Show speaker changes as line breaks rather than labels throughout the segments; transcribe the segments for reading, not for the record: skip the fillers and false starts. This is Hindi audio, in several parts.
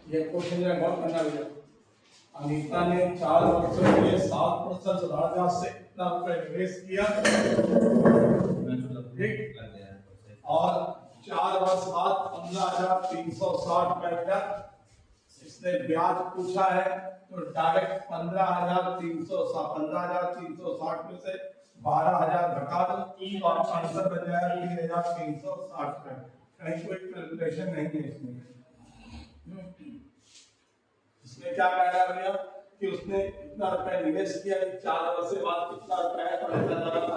ये क्वेश्चन में बहुत करना है। अनीता ने 4 वर्षों के लिए 7% राजा से इतना रुपए निवेश किया, ठीक, और 4 वर्ष बाद 15,360 रुपए मिला। इसने ब्याज पूछा है तो डायरेक्ट 15,360 में से 12,000 घटा दो और आंसर बन जाएगा 3,360 रुपए। कहीं कोई कैलकुलेशन नहीं है इसमें। इसमें क्या कह रहा भैया कि उसने इतना रुपए निवेश किया, 4 वर्ष के बाद कितना रुपए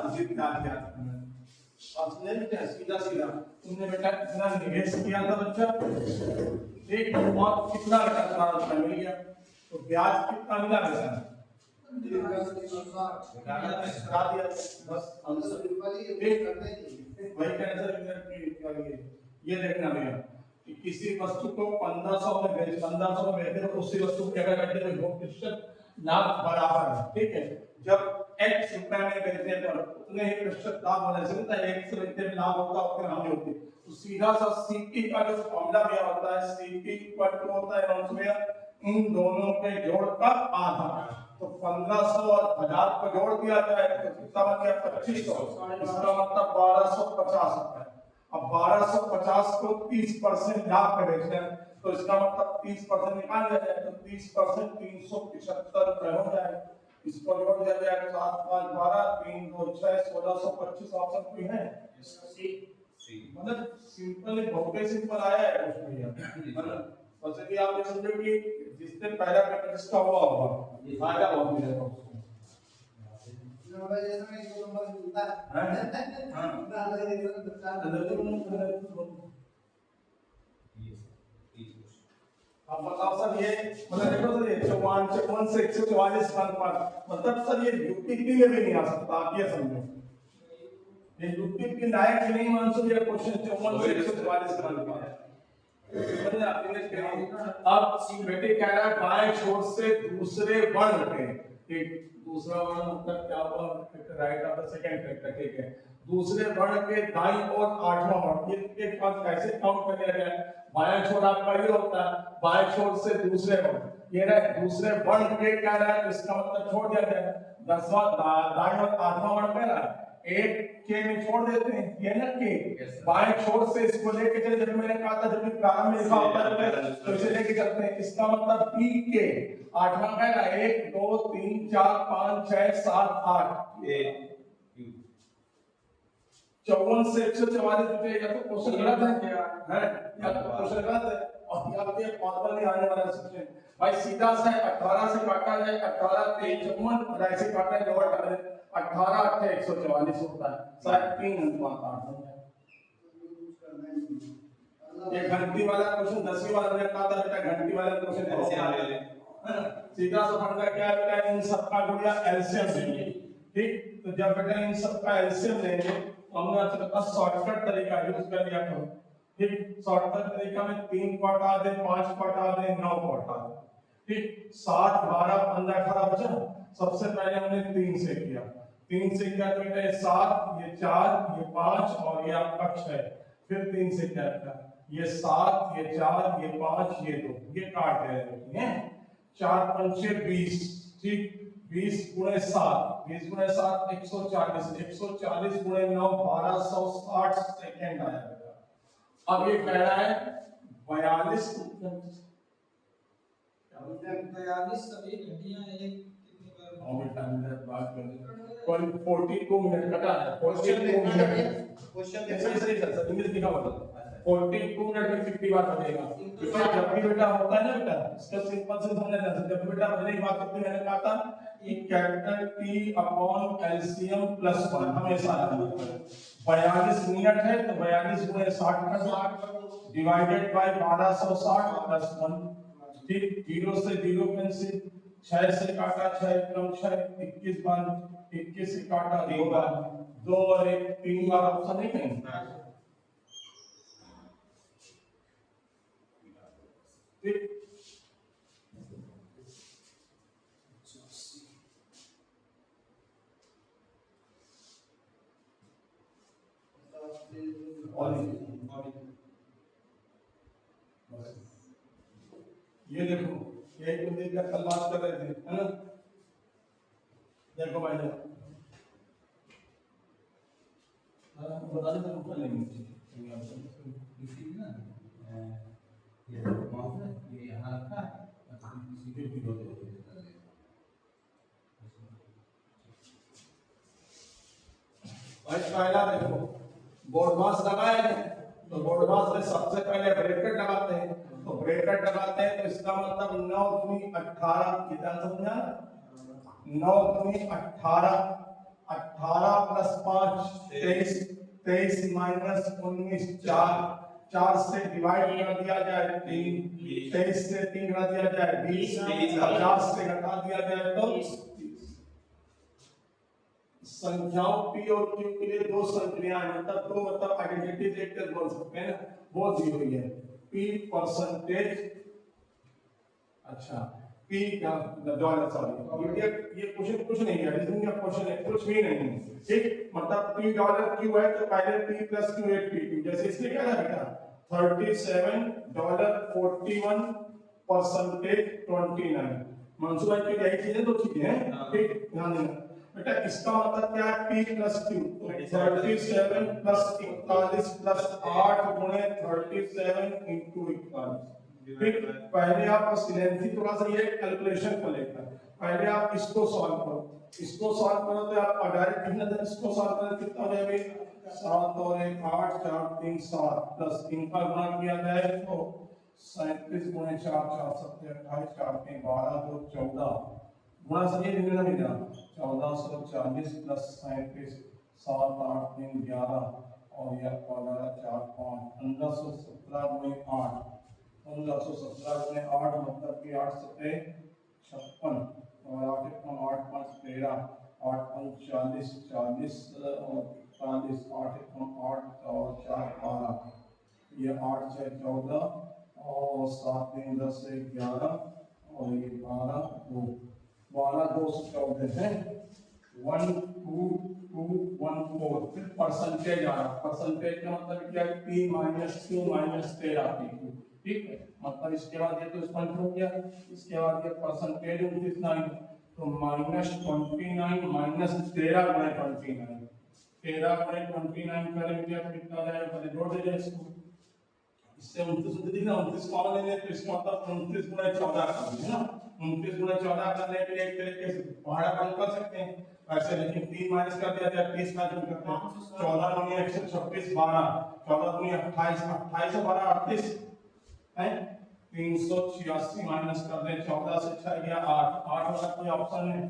अर्जित किया। समझे क्या? सीधा सीधा तुमने बेटा कितना निवेश किया था बच्चा, एक और कितना रुपया मिल गया, तो ब्याज कितना मिला बेटा? बस वही कैंसर। ये देखना भैया कि किसी वस्तु को 1500 में बेचे तो उसी वस्तु को क्या करते हैं, 2% लाभ बराबर है, ठीक है। जब x रुपए में बेचने पर उतने ही प्रतिशत लाभ होने से होता है, x बेचने में लाभ होता है उतने हानि होती है। तो सीधा सा CP का जो फॉर्मूला दिया होता है, CP इक्वल होता है इन दोनों के जोड़ का आधा। तो 1500 और 1000 को जोड़ दिया जाए तो कितना बन गया? 2500। इसका मतलब 1250 रुपए। अब 1250 को 30% लाभ पे बेचना है तो इसका मतलब 30% निकाल दिया जाए तो 30% 375 रुपए हो जाएगा। इसको जोड़ दिया जाए 7 5 12 3 2 6 1625 ऑप्शन कोई है? मतलब सिंपल, बहुत ही सिंपल आया है क्वेश्चन ये, मतलब वैसे भी आप ये समझो कि जिसने पहला पेपर इसका हुआ होगा ये फायदा बहुत मिलेगा उसको। अब बताओ सर, ये मतलब देखो सर, ये 54 से 144 पर मतलब सर ये यूपीपी में भी नहीं आ सकता, आप ये समझो। ये यूपीपी लायक नहीं मान सकते ये क्वेश्चन 54 से 144 पर। अब बेटे कह रहा है बाएं छोर से दूसरे वर्ण के, ठीक, दूसरा वर्ण मतलब क्या हुआ? Right of the second factor, ठीक है। दूसरे वर्ण के दाईं ओर 8वां वर्ण, ये एक बात कैसे काउंट कर लिया गया? बायां छोर आपका ये होता है, बाएं छोर से दूसरे वर्ण, ये रहा दूसरे वर्ण के क्या रहा है, इसका मतलब छोड़ दिया जाए 10वां दाईं ओर 8वां वर्ण क्या रहा है, एक के में छोड़ देते हैं, ये ना के बाएं छोर से इसको लेके चले। जब मैंने कहा था जब भी प्रारंभ में लिखा होता है तो इसे लेके चलते हैं। इसका मतलब बी के 8वां क्या है, 1 2 3 4 5 6 7 8 ये 54 से 144 रुपए। या तो क्वेश्चन गलत है क्या है, या तो क्वेश्चन गलत है और या तो ये फॉर्मूला नहीं आने वाला है भाई। सीधा से 18 से काटा जाए 18 3 54 और ऐसे काटा है लोअर कर दे 18 8 144 होता है, शायद 3 अंक आता है। ये घंटी वाला क्वेश्चन 10वीं वाला मैंने कहा था बेटा, घंटी वाला क्वेश्चन ऐसे आ रहे हैं, है ना। सीधा सा फंडा क्या है, इन सबका गुणा एलसीएम लेंगे, ठीक। तो जब बेटा इन सबका एलसीएम लेंगे तो हमने आपसे कहा शॉर्टकट तरीका यूज कर लिया करो, ठीक। शॉर्टकट तरीका में 3 को हटा दे, 5 को हटा दे, 9 को हटा दे, ठीक। 7 12 15 18 बचा। सबसे पहले हमने 3 से किया, 3 से किया तो बेटा 7 ये 4 ये 5 और ये आपका 6। फिर 3 से क्या किया, ये 7 ये 4 ये 5 ये 2, ये काट दे रहे हैं 4 पंचे 20, ठीक। 20 गुणे 7 140, 140 गुणे 9 1260 सेकेंड आया। अब ये कह रहा है 42
सभी घंटियां एक कितनी बार
42 मिनट कटा है, 42 मिनट क्वेश्चन सर इंग्लिश लिखा हुआ था 42 मिनट में 50 बार बनेगा। जब भी बेटा होता है ना बेटा, इसका सिंपल से समझना है। जब बेटा पहले ही बात करते मैंने कहा था कि capital P upon LCM plus 1 हमेशा आता है। 42 मिनट है तो 42 गुणे 60 कर डिवाइडेड बाय 1260 प्लस 1, ठीक। 0 से 0 कैंसिल, 6 से काटा 6 कम 6 21 बार 21 से काटा 2 बार 2 और 1 3 बार ऑप्शन नहीं है, ठीक। और ये देखो, एक को देख कर कल बात कर रहे थे, है ना? देखो भाई लोग, बता देते ऊपर लेंगे
इसी ना ये माउस है, ये यहाँ रखा है, इसी पे भी दो
भाई पहला देखो, बोर्ड मास लगाए हैं, तो बोर्ड मास में सबसे पहले ब्रैकेट लगाते हैं, तो ब्रैकेट लगाते हैं तो इसका मतलब 9 दूनी 18, कितना समझा? 9 दूनी 18, 18 प्लस 5 23, 23 माइनस 19 4, 4 से डिवाइड कर दिया जाए 3, 23 से 3 घटा दिया जाए 20, 50 से घटा दिया जाए तो 30। संख्याओं p और q के लिए दो संख्याएं मतलब दो मतलब आइडेंटिटी वेक्टर बोल सकते हैं ना, वो दी हुई है p परसेंटेज, अच्छा p का डॉलर, सॉरी ये क्वेश्चन कुछ नहीं है, रीजनिंग का क्वेश्चन है, कुछ भी नहीं है, ठीक? मतलब p डॉलर q है तो पहले p प्लस q एक p, जैसे इसलिए क्या था बेटा 37 डॉलर 41 परसेंटेज 29, मंसूबा की यही चीजें दो चीजें हैं, ठीक? ध्यान देना बेटा, इसका मतलब क्या है p प्लस q, तो 37 प्लस 41 प्लस 8 गुणे 37 इंटू 41, ठीक? पहले आप बस लेंथी थोड़ा सा ये कैलकुलेशन कर लेकर, पहले आप इसको सॉल्व करो, इसको सॉल्व करो तो आप डायरेक्ट लिखना, इसको सॉल्व करें कितना हो जाएगा 7 और 1 8 4 3 7 प्लस इनका गुणा किया जाए तो 37 गुणे 4 4 7 28 4 3 12 2 14 गुणा सही लिखना भी ना 1440 प्लस 37 7 8 3 11 और यह 15 4 5 1517 गुणे 8, 1517 गुणे 8 मतलब कि 8 7 56 और 8 1 8 5 13 8 5 40 40 और 40 8 1 8 और 4 12, ये 8 6 14 और 7 3 10 1 11 और ये 12 2 12 2 से 14 है 1 2 2 1 4, फिर परसेंटेज आ रहा, परसेंटेज का मतलब क्या है p minus q minus 13 p, ठीक है? मतलब इसके बाद ये तो स्पष्ट हो गया, इसके बाद ये परसेंटेज 29 तो माइनस 29 माइनस 13 गुणे 29, 13 गुणे 29 करेंगे तो कितना जाएगा, पहले जोड़ दीजिए इसको, इससे 29 दिख रहा 29 कॉमन ले लेते, इसका मतलब 29 गुणे 14 कर देंगे ना, 29 गुणे 14 करने के लिए एक तरीके से पहाड़ा कम कर सकते हैं ऐसे, लेकिन 3 माइनस कर दिया जाए 30 का कम करते हैं, 14 दूनी 126 12, 14 दूनी 28 28 और 12 38 है, 386 माइनस कर दें 14 से 6 गया 8, 8 वाला कोई ऑप्शन नहीं,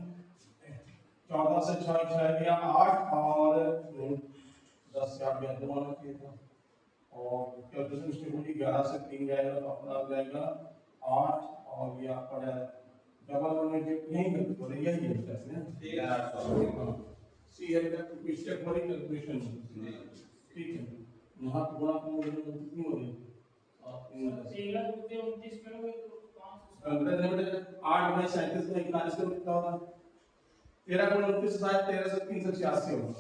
14 से 6 गया 8 और 10 से 8 गया 2 आना चाहिए था, और कैलकुलेशन स्टेप होगी 11 से 3 जाएगा तो अपना आ जाएगा 8 और ये आपका डबल होने के नहीं करते बोले यही है कैसे हैं 1800 सी है का मिस्टेक वाली कैलकुलेशन ठीक है, यहां पे गुणा को कितनी हो रही आप 13 करोगे तो 8 गुणे 37 में 41 करोगे कितना होगा 13 गुणे 29 शायद 13 से 386 होगा,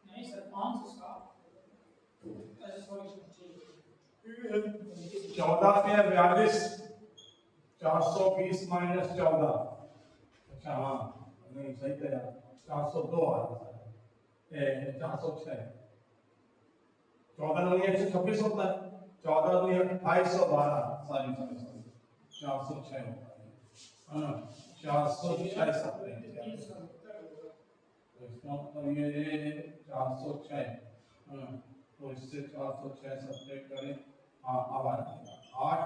नहीं सर 500
14 पे 42 420 माइनस 14, अच्छा हाँ नहीं सही था यार 402 आ रहा है 406, 14 नहीं 126 होता है, 14 नहीं 2812 सॉरी 406 होता है ना 406 सकते हैं, तो इसका मतलब ये 406 है ना, तो इससे 406 सब्ट्रैक्ट करें, हाँ अब आ जाएगा 8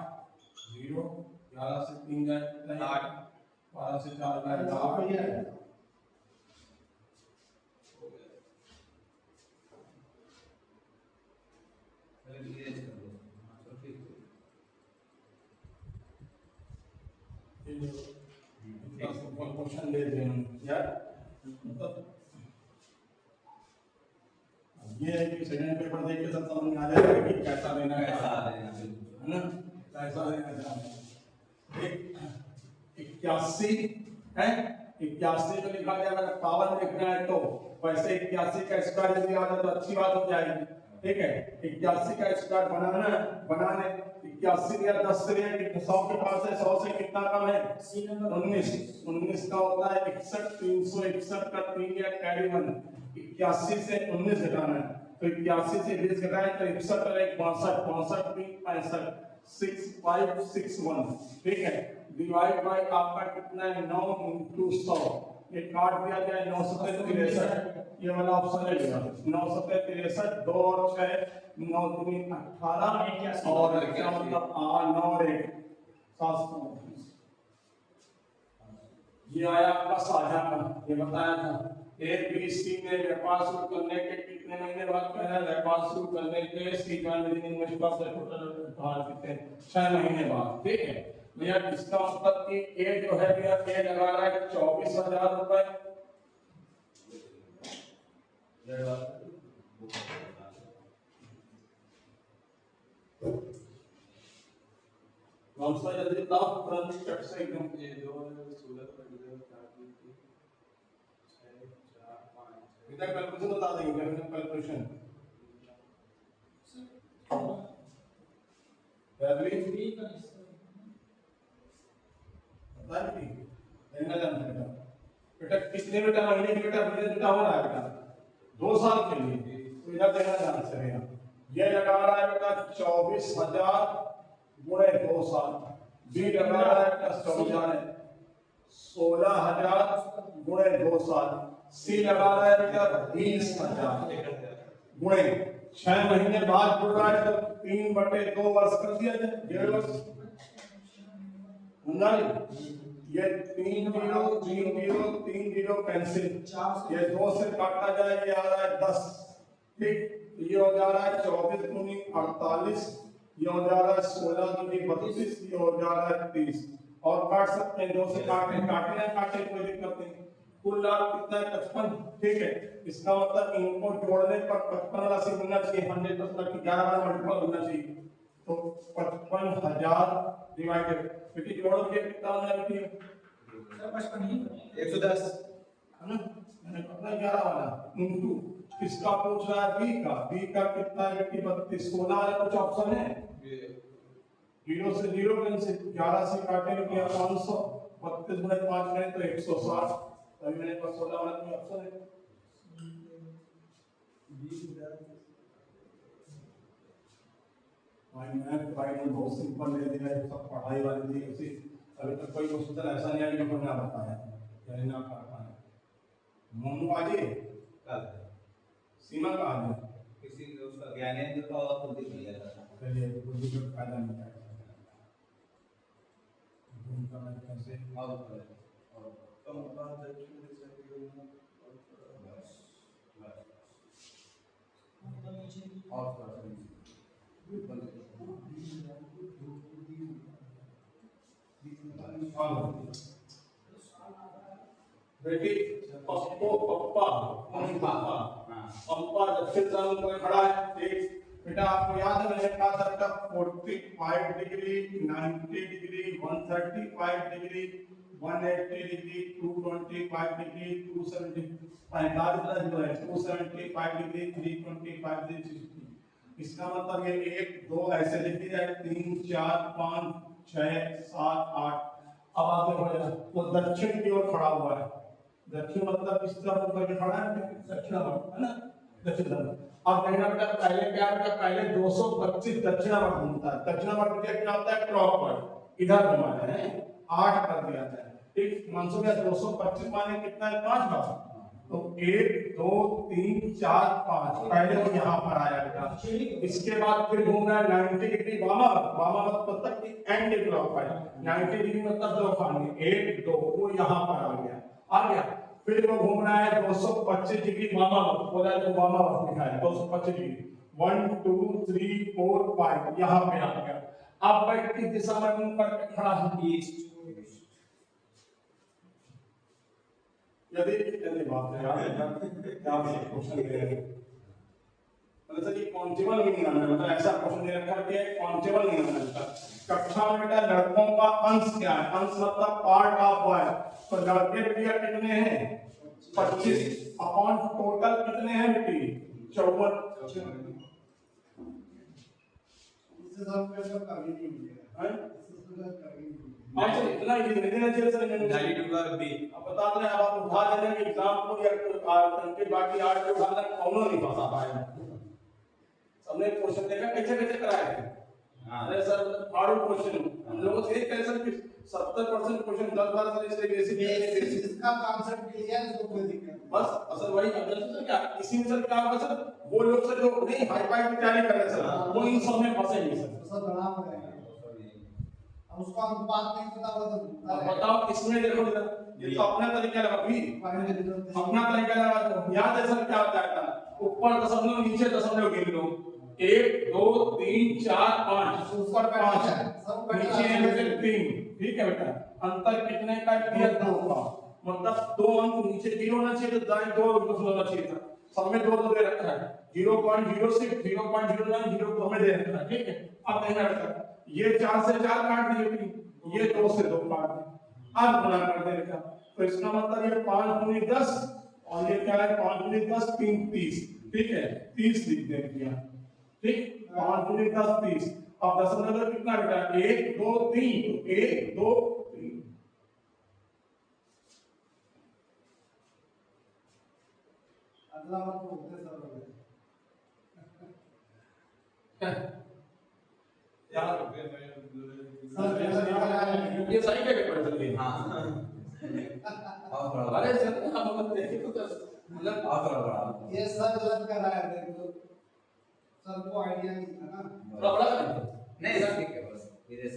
0 11 से 3 जाए 8 12 से 4 जाए 8 क्वेश्चन ले दें यार, ये है कि सेकंड पेपर देख के सब समझ में आ जाएगा कि कैसा लेना है ना, कैसा लेना है 81 है 81 को लिखा जाएगा पावर लिखना है तो वैसे 81 का स्क्वायर यदि आ जाए तो अच्छी बात हो जाएगी, ठीक है 81 का स्क्वायर बनाने 81 या 10 से 100 के पास है, 100 से कितना कम है? 19। 19 का होता है 61, 361 का 3 या कैरी 1। 81 से 19 घटाना है, तो 81 से 20 घटाए तो 61 और 1 62, 62 3 65, 6561। ठीक है, डिवाइड बाय आपका कितना है? 9 into 100। ये काट दिया जाए 9 7 63, ये वाला ऑप्शन है लेगा 9 7 63, 2 और 6 9 3 18 और क्या मतलब 9 और 1 729। ये आया आपका साझा का, ये बताया था ए बी सी ने व्यापार शुरू करने के कितने महीने बाद कहना है? व्यापार शुरू करने के सी का बिगिनिंग में कितने 6 महीने बाद। ठीक है भैया, इसका मतलब कि ए जो है भैया ए लगा रहा है 24,000 रुपए। कौन सा जल्दी बताओ, तुरंत चट से एकदम।
ये जो 16
इधर कैलकुलेशन बता देंगे, कैलकुलेशन वैल्यू बता दी लेना जानते बेटा। बेटा कितने बेटा महीने के बेटा बेटा हो रहा है बेटा 2 साल के लिए, तो इधर देखना जान सकेगा। ये लगा रहा है बेटा 24,000 गुणे 2 साल। बी लगा रहा है बेटा 16,000 गुणे 2 साल। सी लगा रहा है बेटा 20,000 गुणे 6 महीने बाद जुड़ रहा है, तो 3/2 वर्ष कर दिया जाए, 1.5 वर्ष। ये 3 0 कैंसिल, ये 2 से काटा जाए, ये आ रहा है 10। ठीक, ये हो जा रहा है 24 दूनी 48, ये हो जा रहा है 16 दूनी 32, ये हो जा रहा है 30। और काट सकते हैं 2 से काटे कोई दिक्कत नहीं। कुल लाभ कितना है? 55। ठीक है, इसका मतलब इनको जोड़ने पर 55 राशि मिलना चाहिए, 100% 11 बार मल्टीपल होना चाहिए, तो 55,000 डिवाइडेड क्योंकि जोड़ोगे कितना होना चाहिए?
110
है ना, मैंने अपना 11 वाला इनटू किसका पूछ रहा है? बी का कितना है? 32। 16 वाला कुछ ऑप्शन है? 0 से 0 कैंसिल, 11 से काटेंगे क्या 500, 32 गुणे 5 करें तो 160। तभी मैंने पास 16 वाला कोई ऑप्शन है? भाई ने बहुत सिंपल ले दिया है, सब पढ़ाई वाली थी उसी। अभी तक कोई क्वेश्चन ऐसा नहीं आया जो ना बताया या ना कर पाया। मोनू आजे
कल
सीमा का आजे
किसी उसका ज्ञानेंद्र का और खुद ही लिया था।
चलिए कोई भी फायदा नहीं है उनका कैसे
और
कम बात है कि
बेटी पप्पो पप्पा पप्पा दक्षिण ध्रुव पर खड़ा है। ठीक बेटा, आपको याद है मैंने कहा था बेटा 45 degree, 90 degree, 135 degree, 180 degree, 225 degree, 275 degree, 325 degree, 60। इसका मतलब ये 1 2 ऐसे लिख दिया जाए, 3 4 5 6 7 8। अब आगे बढ़ेगा, वो दक्षिण की ओर खड़ा हुआ है। दक्षिण मतलब इस तरफ करके खड़ा है, दक्षिण है ना, दक्षिण। अब कहना बेटा पहले क्या बेटा, पहले 225 दक्षिणावर्त घूमता है। दक्षिणावर्त क्या होता है? क्लॉकवाइज, इधर घुमाना है, 8 कर दिया जाए। ठीक, मंसूब 225 माने कितना है? 5 बार, तो 1 2 3 4 5। पहले वो यहाँ पर आया बेटा, इसके बाद फिर घूम रहा है 90 डिग्री वामावर्त मतलब कि एंटी क्लॉकवाइज। 90 डिग्री मतलब दो खाने, 1 2, वो यहाँ पर आ गया। फिर वो घूम रहा है 225 डिग्री वामावर्त, बोला तो वामावर्त लिखा है 225 डिग्री, 1 2 3 4 5 यहाँ पे आ गया। अब बैठ की दिशा में मुंह करके खड़ा है ईस्ट। यदि बात है यार क्या क्वेश्चन दे रहे हैं, मतलब ये कॉन्टेबल मीनिंग आना है, मतलब ऐसा क्वेश्चन दे रखा है कि कॉन्टेबल मीनिंग आना है। कक्षा में बेटा लड़कों का अंश क्या है? अंश मतलब पार्ट ऑफ बॉय। तो लड़के भैया कितने हैं? 25 अपॉन टोटल कितने हैं बेटी? 54।
इससे सब पेपर कभी नहीं मिलेगा
हैं?
इससे सब कभी नहीं मिलेगा
हाँ सर, इतना ही नहीं देना चाहिए सर इन्होंने।
92 का बी
अब बता रहे हैं, अब आप उठा देने के एग्जाम को या करके बाकी 8 के उठाना कौन नहीं फंसा पाएगा। सबने क्वेश्चन देखा कैसे कैसे कराए थे।
हाँ
अरे सर आड़ू क्वेश्चन हम लोगों से एक कैसे 70% क्वेश्चन 10 बार सर इसलिए बेसिक
इसका कॉन्सेप्ट क्लियर है तो कोई दिक्कत नहीं
बस असल वही अगर सर क्या इसी में सर क्या होगा सर, वो लोग सर जो नहीं हाई फाई की तैयारी कर रहे हैं सर वो इन सब में फंसेंगे सर।
तो सब बड़ा हो जाएगा अब उसका अनुपात नहीं पता होगा तो
अब बताओ इसमें देखो जरा, ये तो अपना तरीका लगा भी अपना तरीका लगा दो। याद है सर क्या होता है, ऊपर दशमलव नीचे दशमलव गिन लो, 1 2 3 4 5 ऊपर 5 नीचे है 3, ठीक है बेटा। अंतर कितने का दिया 2 का, मतलब 2 अंक नीचे 0 होना चाहिए तो दाएं 2 दशमलव होना चाहिए था, सब में 2 2 दे रखा है। 0.06 0.09 0 को हमें दे रखा है, ठीक है। अब देखना बेटा ये 4 से 4 काट दिए, ये 2 से 2 काट दिए, अब गुणा कर दे रखा। तो इसका मतलब ये 5 गुनी 10 और ये क्या है 5 गुनी 10 3 30, ठीक है 30 लिख दे दिया, ठीक 5 गुनी 10 30। अब दशमलव कितना बेटा 1 2 3, 1 2 3
अगला बात होते सब हो
यार
गया
ये सही के पेपर चल गए।
हाँ और बड़ा
अरे सर हम लोग देखे तो मतलब
और बड़ा
ये सब गलत कर रहा है देखो सर को आइडिया नहीं था ना
बड़ा
नहीं सर ठीक है बस विदेश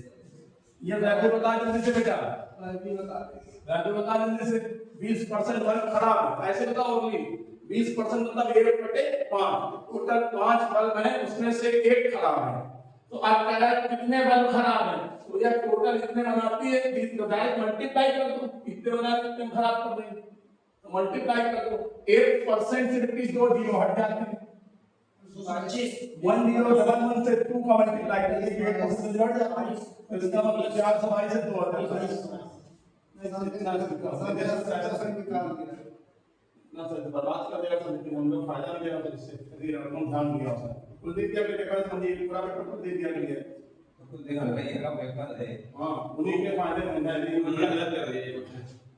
ये वैल्यू बता जल्दी से बेटा,
अभी बता दे
वैल्यू बता जल्दी से। 20% बल्ब खराब है, ऐसे बताओ ओनली 20% मतलब 1/5, टोटल 5 बल्ब है उसमें से 1 खराब है। तो आप कह रहे हैं कितने बल्ब खराब है, तो ये टोटल इतने बनाती है 20 को डायरेक्ट मल्टीप्लाई कर दो, कितने बना कितने खराब कर देंगे, तो मल्टीप्लाई कर दो। 1% से रुपीस 2 जीरो हट जाते हैं, 1011 से 2 का मल्टीप्लाई करके 1% हट जाता है, तो इसका मतलब 4 सवाई से 2 आता है। ना सर बर्बाद कर देगा सर, लेकिन हम लोग फायदा नहीं लेगा सर इससे, यदि रकम ध्यान दिया सर कुलदीप जी के पेपर समझिए पूरा पेपर दे दिया गया है।
तो देखो भाई ये का पेपर है
हां उन्हीं के फायदे में है,
गलत कर रही है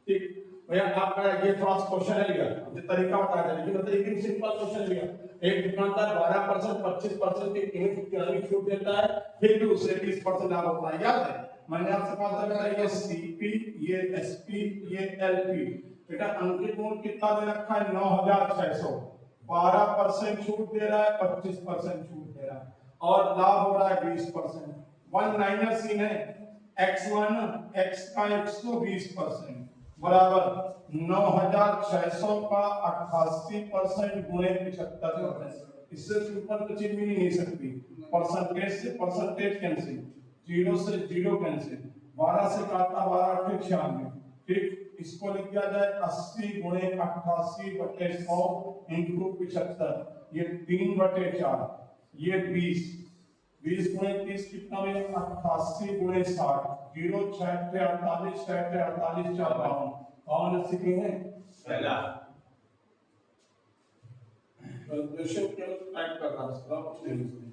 ठीक भैया। आपका ये थोड़ा क्वेश्चन है लिया, ये तरीका बता दें, लेकिन मतलब एक सिंपल क्वेश्चन लिया। एक दुकानदार 12% 25% की कीमत की छूट देता है, फिर भी उसे 20% लाभ होता है। याद है मैंने आपसे कहा था बेटा ये सीपी ये एसपी ये एलपी, बेटा अंकित मूल्य कितना दे रखा है 9600, 12% छूट दे रहा है 25% छूट दे रहा है और लाभ हो रहा है 20%। वन लाइनर सीन है, x1 x का 120% बराबर 9600 का 88% गुणे 75%। इससे ऊपर तो चीज भी नहीं सकती। परसेंटेज से परसेंटेज कैंसिल, 0 से 0 कैंसिल, 12 से काटा 12 8 96, ठीक। इसको लिख दिया जाए 80 गुणे 88/100 इनटू 75, ये 3/4, ये 20 गुणे 30 कितना में 88 गुणे 60, 0 6 48 6 48 4 52 कौन सीखे हैं
पहला
कैलकुलेशन के टाइप कर रहा है कुछ नहीं इसमें।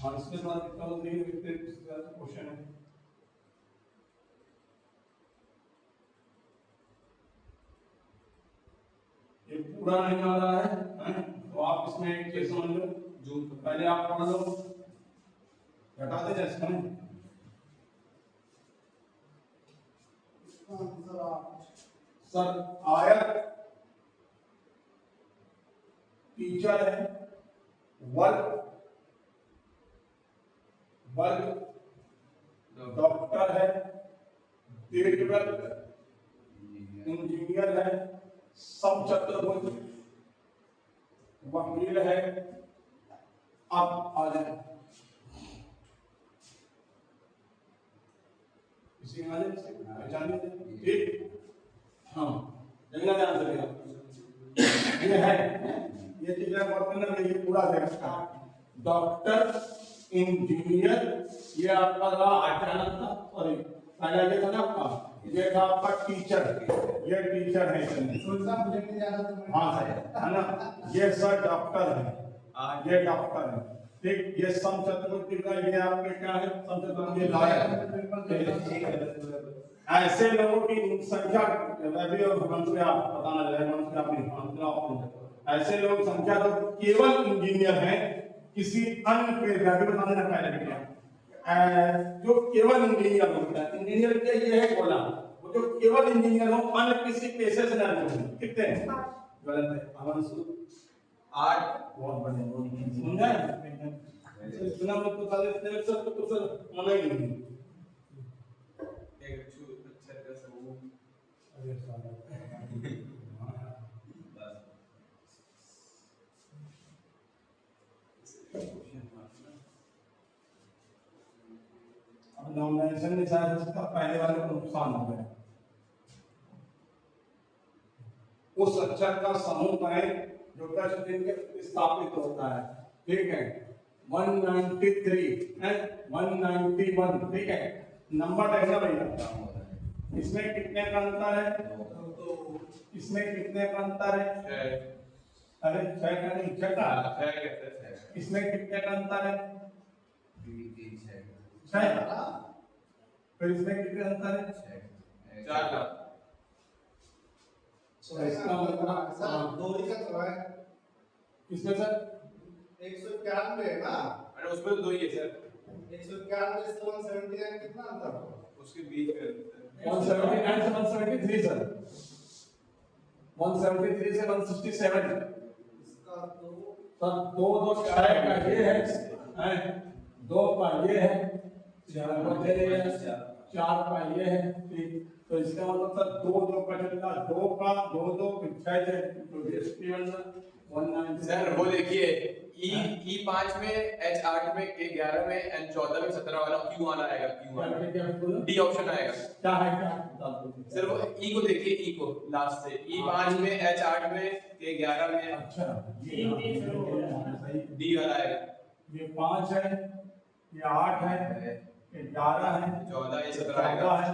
और इसके बाद कितना देखिए क्वेश्चन है ये पूरा नहीं आ रहा है, तो आप इसमें एक चीज समझ लो, जो पहले आप पढ़ लो, घटा दे इसका नहीं सर आयत टीचर है, वर्ग डॉक्टर है, दीर्घवृत्त इंजीनियर है, सब चतुर्भुज वकील है। अब आ जाए इसी पहचानिए, ठीक। हाँ देखना ध्यान से ये है, ये चीज ये पूरा देखा डॉक्टर इंजीनियर, ये आपका अचानक था, सॉरी पहला ये था ना आपका, ये था आपका टीचर, ये टीचर है
सोचना मुझे नहीं ज्यादा तो
हाँ सर है ना, ये सर डॉक्टर है, ये डॉक्टर है, ठीक, ये समचतुर्भुज का ये आपके क्या है, समचतुर्भुज ये ऐसे लोगों की संख्या रवि और वंश में आप बताना जाए, वंश में आप नहीं, ऐसे लोग संख्या तो केवल इंजीनियर हैं, किसी अन्य पे रवि बताने ना पहले क्या जो केवल इंजीनियर होता है, इंजीनियर क्या ये है बोला, वो जो केवल इंजीनियर हो अन्य किसी पेशे से ना जुड़े, कितने हैं? गलत है, अवंशु 8 बहुत बड़े समझा है, इतना मत तो साले तेरे सब तो सर मना ही नहीं
एक छू अच्छा का समूह
अरे साला नॉमिनेशन में शायद उसका पहले वाले को नुकसान हो गया, उस अक्षर का समूह है जो प्रश्न चिन्ह के स्थापित होता है, ठीक है, 193 है 191, ठीक है, नंबर देखना भैया, इसमें कितने का अंतर है, इसमें कितने का अंतर है, अरे 6 का नहीं 6 का, इसमें कितने का अंतर है, 6, फिर इसमें कितने अंतर है,
4 का,
इसका मतलब
सर दो ही का तो है,
किसमें सर
191 है ना,
अरे उसमें तो 2 ही है सर,
191 से 179 कितना अंतर होगा?
उसके बीच में
179 से 173 सर, 173 से 167,
इसका तो
सर 2 6 का ये है, 2 का ये है, 4 का ये है, ठीक, तो इसका मतलब सर 2 का 2 का 2 फिर 6 से तो ये 190
सर वो देखिए E5 में H8 में K11 में N14 में 17 वाला क्यों आना आएगा, क्यों आना डी ऑप्शन आएगा
क्या है क्या
सर, वो E को देखिए, E को लास्ट से E5 में H8 में K11 में
अच्छा ये सही,
डी वाला आएगा,
ये 5 है, ये 8 है, ये 11 है,
14 ये 17
14
आएगा,
है,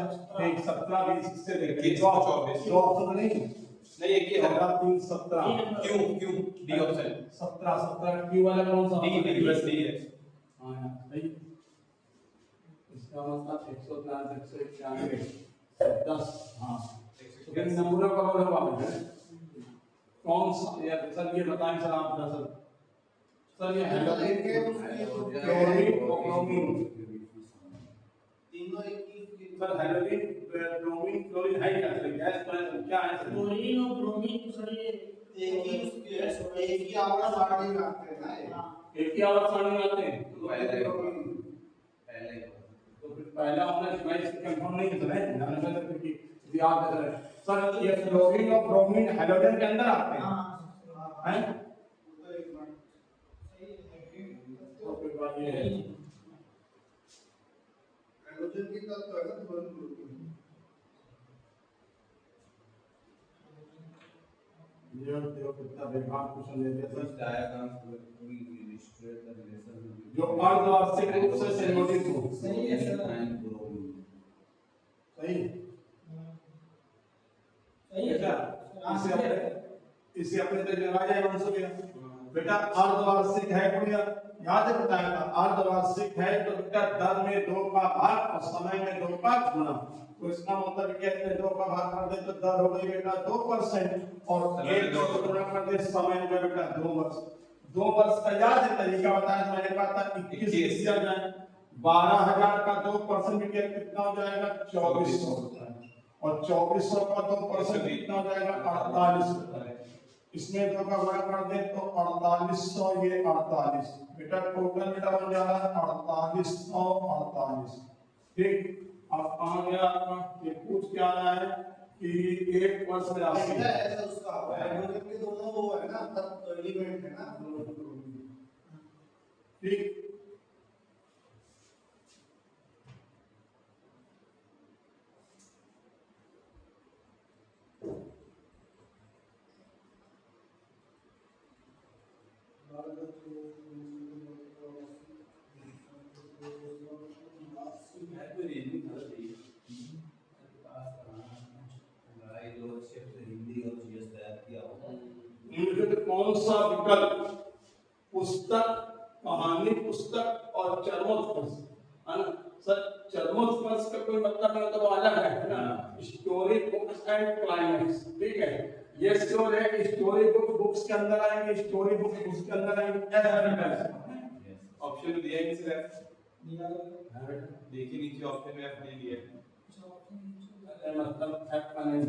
एक 17 भी इससे देखिए,
21 24
दो ऑप्शन नहीं,
नहीं एक ही है
3 17
क्यों क्यों डी ऑप्शन
17 क्यू वाला कौन सा
डी डी बस डी है,
हाँ यार, सही, इसका मतलब 104 191 10, हाँ, तो इन नंबरों का बोल हुआ है कौन सा यार, सर ये बताएं सर आप सर ये
क्लोरीन
क्लोरीन
तीनों एक ही
सर हेलोजन ब्रोमीन क्लोरीन है क्या सर, गैस क्या है सर,
क्लोरीन और ब्रोमीन तो सर ये
एक ही आवर्त सारणी में आते हैं ना ये।
एक ही आवर्त सारणी में आते हैं,
पहले
तो फिर पहला होना चाहिए, कंफर्म नहीं है सर, ध्यान में सर कि याद है सर ये क्लोरीन और ब्रोमीन हेलोजन के अंदर आते हैं, हैं तो फिर बात ये है
हाइड्रोजन की तत्व है ना क्लोरीन
ये देखो कितना बेकार क्वेश्चन लेते हैं सर, जो अर्धवार्षिक रूप से संयोजित हो,
सही है सर,
सही
सही है
बेटा, इसे अपने तक लगा जाए वंशों के बेटा, अर्धवार्षिक है बढ़िया, याद है बताया था, अर्धवार्षिक है तो बेटा दर में 2 का भाग और समय में 2 का गुणा, तो इसका मतलब क्या है, 2 का भाग कर दे तो दर हो गई बेटा 2% और 1 को गुणा कर दे समय में बेटा 2 वर्ष, 2 वर्ष का याद है तरीका बताया था, मैंने कहा था 21 दिया जाए, 12,000 का 2% बेटा कितना हो जाएगा 2400 और 2400 का 2% कितना हो जाएगा 48, इसमें 2 का गुणा कर दे तो 4800, ये 48 बेटा टोटल बेटा बन जा रहा है 4848, ठीक। अब कहाँ गया आपका, ये पूछ क्या रहा है कि 1 वर्ष में राशि
ऐसा ऐसा उसका हाइड्रोजन के दोनों वो है ना तत्व एलिमेंट है ना,
ठीक, इनमें से कौन सा विकल्प पुस्तक कहानी पुस्तक और चरमोत्कर्ष, है ना सर। चरमोत्कर्ष का कोई मतलब नहीं, तो अलग है ना। स्टोरी बुक्स एंड क्लाइमेक्स, ठीक है। ये स्टोरी है, स्टोरी बुक्स के अंदर आएंगे, स्टोरी बुक्स के अंदर आएंगे।
ऑप्शन में दिया है किसी ने? देखिए नीचे ऑप्शन में F नहीं दिया है।
मतलब F का नहीं,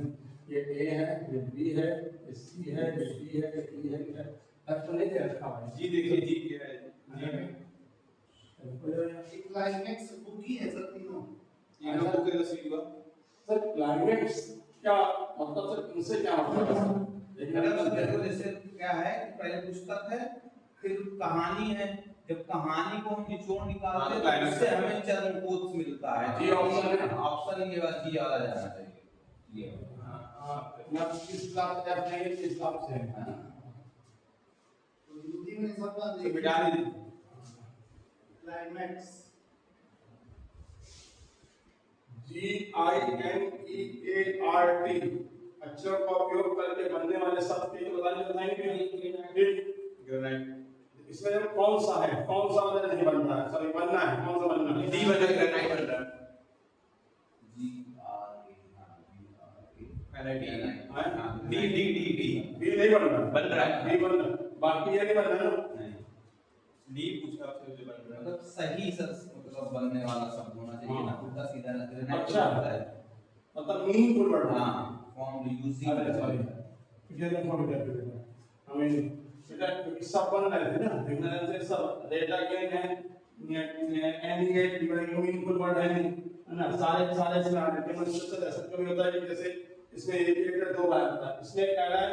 ये A है, ये B है, ये C है, ये D है, ये E है, F तो नहीं दे रखा है।
जी देखिए जी क्या है जी में
क्लाइमेक्स बुक ही है सर तीनों।
तीनों बुक के नसीब हुआ
सर क्लाइमेक्स क्या मतलब, सर इनसे क्या मतलब है?
देखो जैसे क्या है कि पहले पुस्तक है, फिर कहानी है। जब कहानी को हम निचोड़ निकालते हैं तो उससे हमें चरमकोश मिलता है।
जी ऑप्शन है,
ऑप्शन ये बात जी वाला जाना चाहिए। ये
ना किस हिसाब से F नहीं, किस हिसाब से है।
तो हिंदी में सब बात
तो मिटा दीजिए।
क्लाइमेक्स
GINEART अक्षर का उपयोग करके बनने वाले शब्द के बताएंगे।
ग्रेनाइट
इसमें जब कौन सा है, कौन सा मतलब नहीं बन रहा है, सॉरी बनना है, कौन सा बनना है?
डी बन रहा है, ग्रेनाइट बन रहा है। D D D D
B नहीं बन रहा,
बन रहा है।
बी बन रहा, बाकी ये नहीं बन रहा ना।
डी पूछा आपसे जो बन रहा है।
मतलब सही सर, मतलब बनने वाला शब्द होना चाहिए ना, उल्टा सीधा ना ग्रेनाइट
अच्छा।
होता है।
मतलब मीनिंगफुल वर्ड।
हाँ, फॉर्म यूजिंग
अरे सॉरी, ये नहीं फॉर्म किया फिर हमें बेटा क्योंकि सब बन रहे थे ना, इग्नोरेंस से सब डेटा गेन है, एनी मीनिंगफुल वर्ड है नहीं, है ना। सारे इसमें आ रहे हैं। मतलब ऐसा कभी होता है कि जैसे इसमें एक लेटर दो बार आता है, इसमें कह रहा है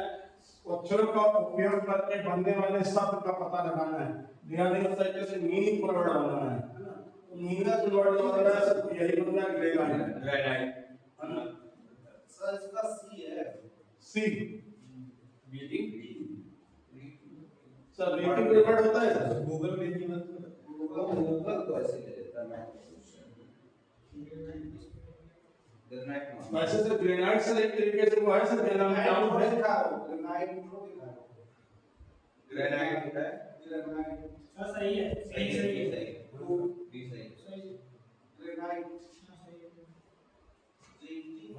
अक्षरों का उपयोग करके बनने वाले शब्द का पता लगाना है। ध्यान नहीं होता है कैसे मीनिंगफुल वर्ड बनाना है ना। तो मीनिंगफुल वर्ड जो बनाना है सब यही बनना है,
ग्रेनाइट
है ना।
सर इसका सी है।
सी
मीटिंग
सर रीडिंग वर्ड होता है सर।
गूगल में नहीं मतलब
गूगल तो ऐसे ले लेता है। ग्रेनाइट में
वैसे तो ग्रेनाइट से एक तरीके से वो है सर, क्या नाम है, क्या नाम है?
ग्रेनाइट है।
हाँ, सही है, सही सही है।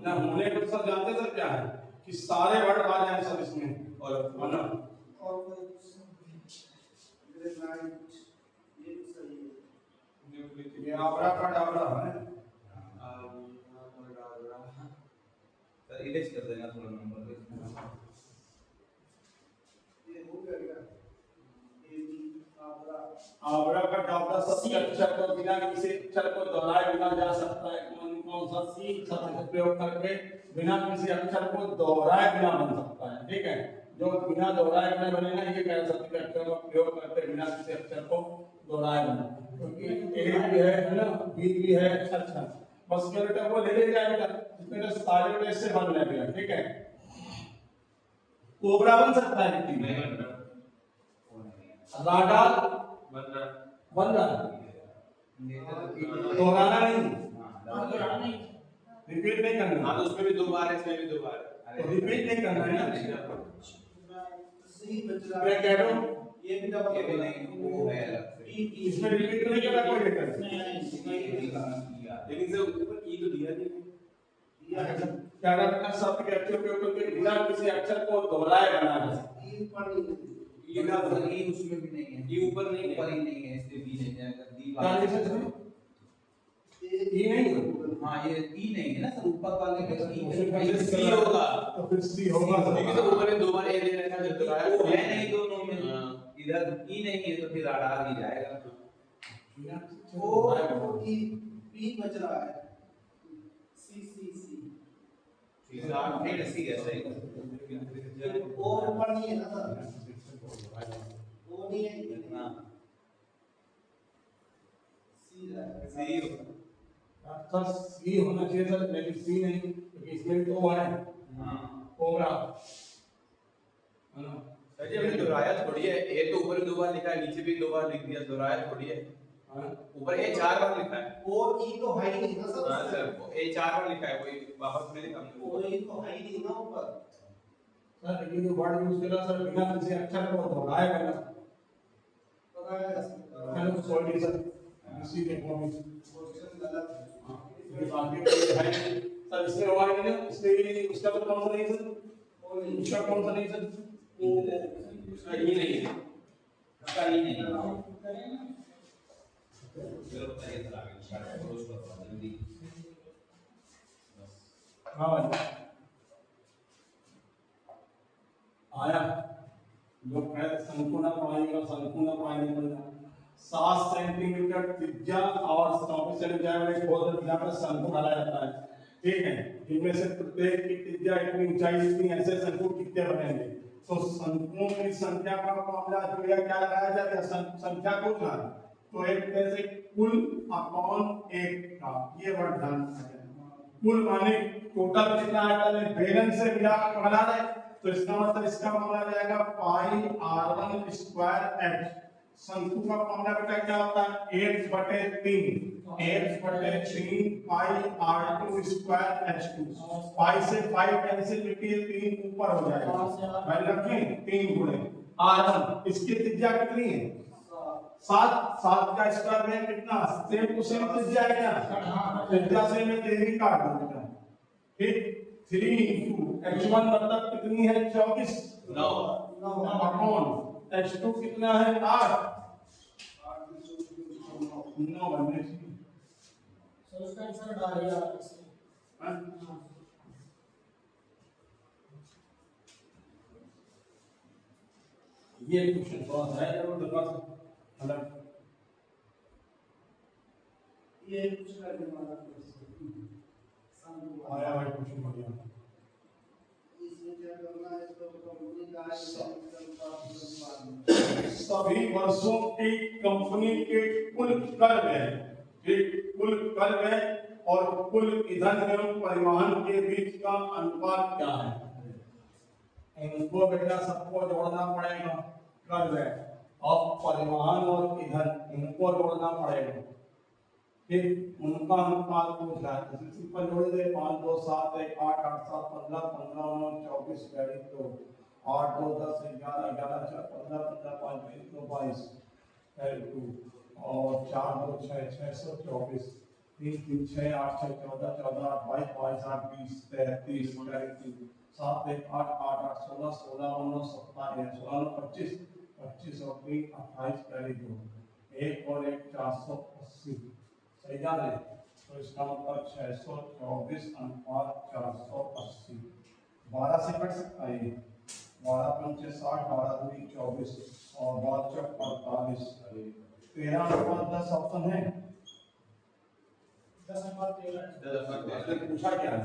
ना होने को सब जानते सर क्या है कि सारे वर्ड आ जाए सब इसमें,
और
है ना। ये आबरा का डाबरा है।
सर इरेज कर देना थोड़ा नंबर पे।
आबरा का डाबरा सबसे अक्षर को बिना किसी अक्षर को दोहराए बिना जा सकता है। कौन सा सी शब्द का प्रयोग करके बिना किसी अक्षर को दोहराए बिना बन सकता है, ठीक है। जो बिना दोहराए बिना बनेगा ये कह सकते हैं अक्षर का प्रयोग करके बिना किसी अक्षर को दोहराए बना, क्योंकि ए भी है ना, बी भी है। अच्छा बस बेटा वो ले ले जाएगा, इसमें तो सारे बेटे से बन रहेगा, ठीक है। कोबरा बन सकता है कि
नहीं बन रहा।
राडार
बन रहा।
बन रहा है, दोहराना नहीं,
नहीं
रिपीट नहीं करना।
हाँ तो उसमें भी दो बार है, इसमें भी दो बार है।
तो रिपीट नहीं करना है ना।
सी बच रहा
मैं कह रहा हूँ
ये भी डबल
ये भी नहीं, वो है अलग से।
इसमें रिपीट नहीं करना कोई लेकर।
लेकिन से ऊपर ई तो दिया नहीं।
क्या करना, शब्द के अक्षर उपयोग करके बिना किसी अक्षर को दोहराए बनाना।
ई पर नहीं
ई ना
ई उसमें भी नहीं है,
ई ऊपर नहीं है।
ऊपर ही नहीं है, इसलिए बी नहीं है। डी
ट्रांजिशन
वाला
ई नहीं है।
हाँ ये ई नहीं है ना सर, ऊपर वाले में ई है।
फिर सी होगा,
तो फिर सी होगा
क्योंकि तो ऊपर में दो बार ए दे रखा है, जब दोहराया
वो है नहीं दोनों में।
हाँ।
इधर ई नहीं है तो फिर राडार ही जाएगा।
ओ ई बी बच रहा है। सी सी सी
फिर सी है सही।
ओ ऊपर नहीं है ना सर, ओ नहीं है
इतना
सी है।
सी
सर सी होना चाहिए सर, लेकिन सी नहीं, क्योंकि इसमें तो वो है कोबरा, है ना।
सर जी हमने दोहराया थोड़ी है। ए तो ऊपर भी दो बार लिखा है, नीचे भी दो बार लिख दिया, दोहराया थोड़ी है।
हाँ।
ऊपर ए चार बार लिखा है।
ओ ई तो है ही नहीं ना सर।
हाँ सर ए चार बार लिखा है, कोई वापस में लिखा हमने।
ओ ई तो है ही नहीं ना ऊपर।
सर ये जो वर्ड यूज करा सर, बिना किसी अक्षर को दोहराए बना।
पता है
हेलो सॉरी सर इसी के
क्वेश्चन गलत है।
ये बाकी है सर इसमें हुआ ही नहीं इसलिए उसका तो कौन सा नहीं सर उसका कौन सा नहीं सर
उसका ही नहीं है, उसका ही नहीं है। चलो बताइए सर आगे स्टार्ट करो उसको जल्दी।
हाँ आया लोग कहते संपूर्ण पाएंगे 7 सेंटीमीटर त्रिज्या और 24 सेंटीमीटर खोद यहाँ पर शंकु डाला जाता है। ठीक है, इनमें से प्रत्येक की त्रिज्या इतनी ऊंचाई इतनी ऐसे शंकु कितने बनेंगे। तो शंकुओं की संख्या का मामला जो है क्या लगाया जाएगा संख्या को था तो एक जैसे कुल अपॉन एक का ये वर्ड ध्यान कुल माने टोटल कितना आएगा बेलन से मिला बना रहे तो इसका मतलब इसका मामला जाएगा पाई r1 स्क्वायर h। शंकु का मामला बेटा क्या होता है 1/3 पाई r2 स्क्वायर h2 पाई से 5 कैंसिल मिलती है 3 ऊपर हो जाएगा भाई रखें 3 गुणे r1 इसकी त्रिज्या कितनी है 7 का स्क्वायर में कितना सेम टू सेम त्रिज्या है क्या त्रिज्या से मैं 3 काट दूंगा ठीक 3 into h1 मतलब कितनी है 24
9
अपॉन h2 कितना है 8 9 बनने चाहिए
सर उसका आंसर डालिए
हाँ? ये क्वेश्चन थोड़ा सा है जरूर थोड़ा सा मतलब
ये कुछ करने वाला क्वेश्चन शंकु
आया भाई क्वेश्चन बढ़िया
इसमें क्या करना है इसको कंपनी का है
सभी वर्षों की कंपनी के कुल कर व्यय ठीक कुल कर व्यय और कुल ईंधन एवं परिवहन के बीच का अनुपात क्या है इनको बेटा सबको जोड़ना पड़ेगा कर व्यय और परिवहन और ईंधन इनको जोड़ना पड़ेगा ठीक उनका अनुपात पूछ रहा है सिंपल जोड़ दे 5 2 7 1 8 8 7 15 15 9 24 22 2 8 2 10 11 11 4 15 15 5 20 2 22 2 और 4 2 6 624 3 3 6 8 6 14 14 8 22 22 8 20 33 33 7 1 8 8 8 16 16 9 17 16 25 25 और 3 28 2 1 और 1 480 सही याद है तो इसका मतलब 624 अनुपात 480 12 से कट सकता है 12 पंचे 60 12 दूनी 24 और 12 चौक 45 13 अनुपात 10 ऑप्शन है
10 अनुपात 13
आपने पूछा क्या है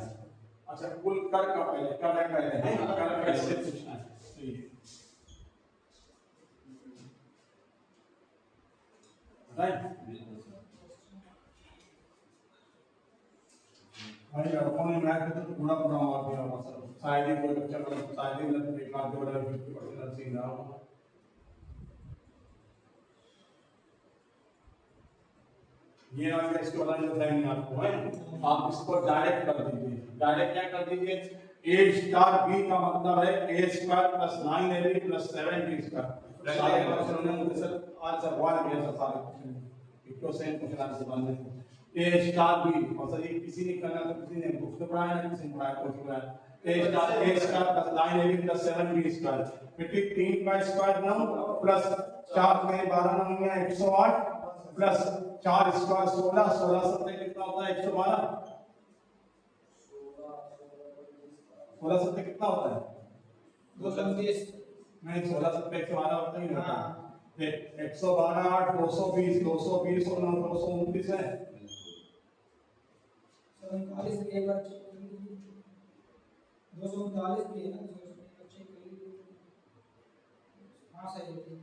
अच्छा कुल कर का पहले कर है पहले है कर कैसे पूछना है तो ये राइट भाई लड़कों ने मैथ में तो पूरा पूरा मार दिया होगा सर शायद ही कोई बच्चा मतलब शायद ही मतलब एक आध दो 50% नसीब रहा होगा ये आ गया इसके वाला जो लाइन आपको है आप इसको डायरेक्ट कर दीजिए डायरेक्ट क्या कर दीजिए a स्टार b का मतलब है a square plus 9ab plus 7b square सारे क्वेश्चन में मुझे सर आज सर वाल में सर सारे क्वेश्चन एक तो सेम क्वेश्चन आपसे बनने a स्टार b और सर ये किसी ने करना तो किसी ने बुक तो पढ़ाया ना किसी ने पढ़ाया कोर्स पढ़ाया a star plus 9ab plus 7b square फिर 3 का स्क्वायर 9 प्लस 4 में 12 9 में 108 प्लस 4 स्क्वायर 16 16 सत्ते कितना होता है 112 16 सत्ते कितना होता है
230
नहीं 16 सत्ते 112 होता ही होता है 112 8 220 220 और 9 229 है
47 से एक बार चेक कर लीजिए 239 भी है ना 239 चेक कर लीजिए हां सही है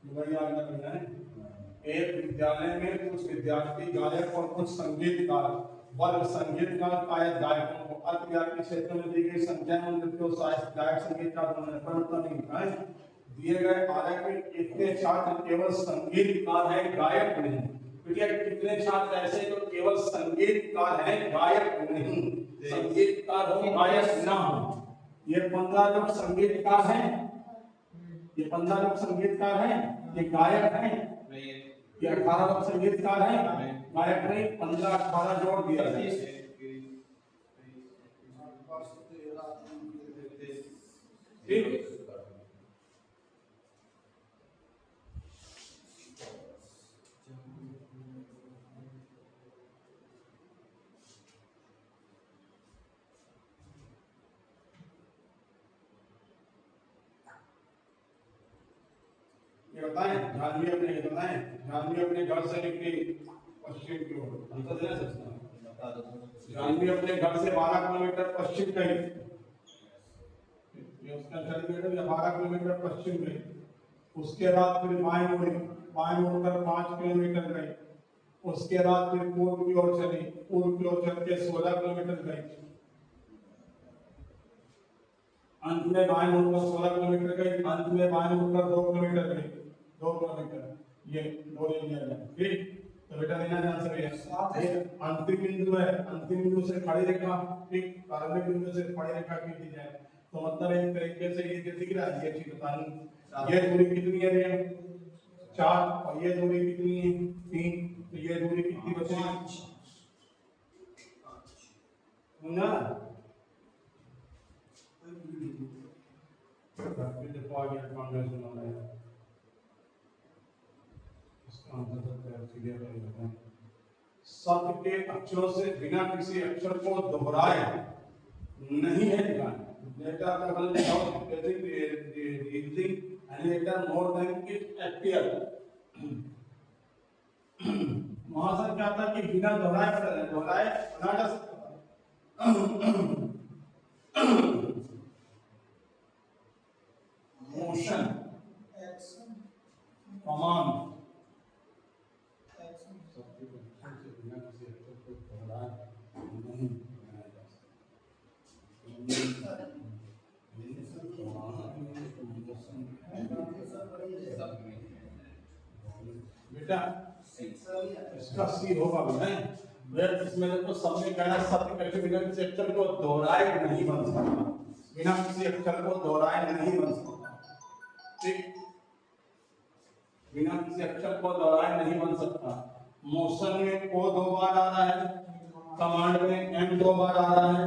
वही आगे करना है एक विद्यालय में कुछ विद्यार्थी गायक और कुछ संगीतकार वर्ग संगीतकार गायक गायकों को अल्पज्ञात के क्षेत्र में दी गई संख्या में नृत्य गायक संगीतकार बनता नहीं है दिए गए आरेख में कितने छात्र केवल संगीतकार हैं गायक नहीं क्योंकि कितने छात्र ऐसे जो केवल संगीतकार हैं गायक नहीं संगीतकार हो गायक ना हो ये 15 लोग संगीतकार हैं, ये 15 लोग संगीतकार हैं, ये गायक हैं, ये 18 लोग संगीतकार हैं, गायक नहीं। 15 18 जोड़ दिया जाए। ठीक, ये बताएं झांसी अपने, ये बताएं झांसी अपने घर से निकली पश्चिम की ओर, अंतर देना सकता झांसी अपने घर से 12 किलोमीटर पश्चिम गई, ये उसका किलोमीटर या 12 किलोमीटर पश्चिम गई। उसके बाद फिर बाएं मुड़कर 5 किलोमीटर गई। उसके बाद फिर पूर्व की ओर चली, पूर्व की ओर चल के 16 किलोमीटर गई। अंत में बाएं मुड़कर 16 किलोमीटर गई, अंत में बाएं मुड़कर 2 किलोमीटर गई, 2 किलोमीटर, ये 2 ले लिया जाए। ठीक, तो बेटा लेना ध्यान से भैया, ये अंतिम बिंदु है, अंतिम बिंदु से खड़ी रेखा, ठीक, प्रारंभिक बिंदु से खड़ी रेखा खींची जाए तो मतलब एक तरीके से ये दिख रहा है, ये चीज बतानी। ये दूरी कितनी है भैया? 4, और ये दूरी कितनी है? 3, तो ये दूरी कितनी बचेगी? समझा? देखो आगे कॉन्वेंशन होना है, इसका आंसर तो क्लियर कर हैं। शब्द के अक्षरों से बिना किसी अक्षर को दोहराए नहीं है लिखना। Later the without getting the using and later more than it appear. वहां से क्या था कि बिना दोहराए बना जा सकता। मोशन,
एक्शन,
कमांड,
एक्शन,
बिना किसी अक्षर को दोहराए नहीं बनाया जा सकता। बेटा इसका सी होगा भैया, इसमें तो सबने कहना सत्य करके बिना किसी अक्षर को दोहराए नहीं बन सकता, बिना किसी अक्षर को दोहराए नहीं बन सकता। ठीक, बिना किसी अक्षर को दोहराए नहीं बन सकता। मोशन में को 2 बार आ रहा है, कमांड में एम 2 बार आ रहा है,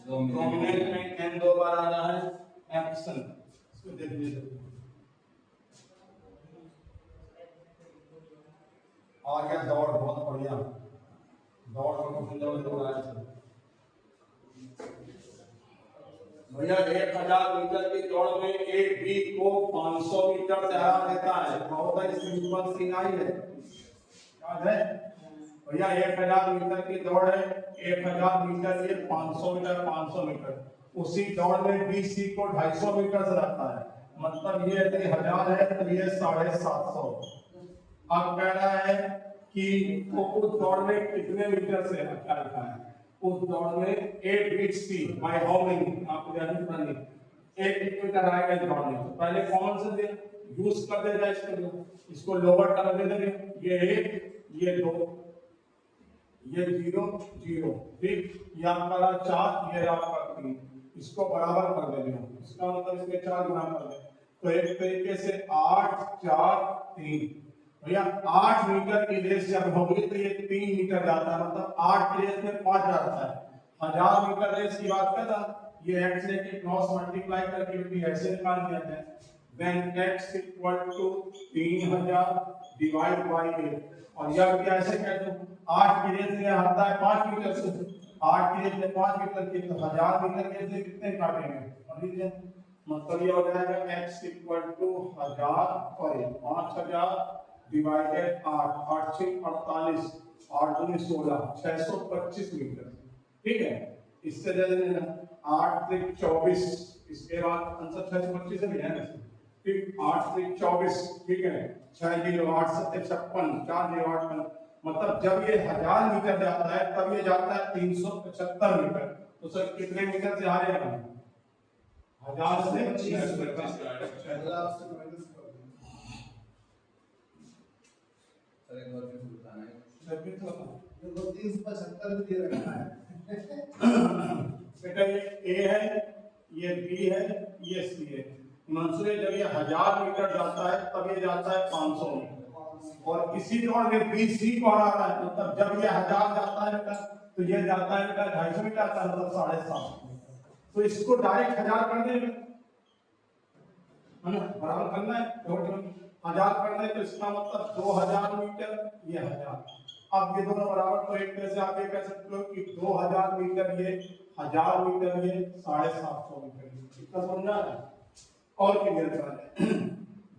डोमिनेट में एम 2 बार आ रहा है, एक्शन इसको देख लीजिए। आ गया दौड़, बहुत बढ़िया, दौड़ को दौड़ आया सर भैया। 1000 मीटर की दौड़ में एक बी को 500 मीटर से हरा देता है। बहुत ही सिंपल सी आई है, याद है भैया। 1000 मीटर की दौड़ है, 1000 मीटर ये 500 मीटर 500 मीटर। उसी दौड़ में बी सी को 250 मीटर से रहता है, मतलब ये यदि 1000 है तो ये 750। अब कह रहा है कि वो उस दौड़ में कितने मीटर से क्या लिखा है? उस दौड़ में 8 बीट्स थी बाय हाउ मेनी, आपको ध्यान रखना है 1 मीटर आएगा इस दौड़ में। तो पहले कौन से दे यूज कर देगा इसको लोअर कर दे देंगे, ये 1 ये 2 ये 0 0, ठीक, ये आपका 4 ये आपका 3, इसको बराबर कर देंगे। इसका मतलब इसके 4 गुना कर दें तो एक तरीके से 8 4 3 भैया। 8 मीटर की रेस जब होगी तो ये 3 मीटर जाता है, मतलब 8 की रेस में 5 जाता है। 1000 मीटर रेस की बात करता, ये x लेके क्रॉस मल्टीप्लाई करके भी ऐसे निकाल दिया जाए, when x equal to 3000 divide by 8, और यह भी ऐसे कह दो 8 की रेस ये आता है 5 मीटर से, 8 की रेस में 5 मीटर की, तो 1000 मीटर के से कितने काटेंगे? और लीजिए मतलब ये हो जाएगा x इक्वल टू 1000 और 5000 डिवाइडेड 8, 8 6 48, 8 दूनी 16, 625 मीटर, ठीक है। इससे दे देना 8 3 24, इसके बाद आंसर 625 है ना, ठीक, 8 3 24, ठीक है। 6 0 8 7 56, 4 0 8, मतलब जब ये 1000 मीटर जाता है तब ये जाता है 375 मीटर। तो सर कितने मीटर से आ जाएगा? 1000 से 625।
एक बार फिर बताना है,
देखो 375 भी दे रखा है।
बेटा ये ए है, ये बी है, ये सी है। मंसूरी जब ये 1000 मीटर जाता है तब ये जाता है 500 मीटर, और इसी दौड़ में बी सी को हरा रहा है, मतलब जब ये 1000 जाता है मीटर तो ये जाता है मीटर 250 मीटर आता है, मतलब 750 मीटर। तो इसको डायरेक्ट 1000 कर देंगे, है ना, बराबर करना है, टोटल 1000 करना है तो इसका मतलब 2000 मीटर, ये 1000। अब ये दोनों बराबर, तो एक तरह से आप ये कह सकते हो कि 2000 मीटर ये, 1000 मीटर ये, 750 मीटर ये। इतना समझना है और क्लियर करा है।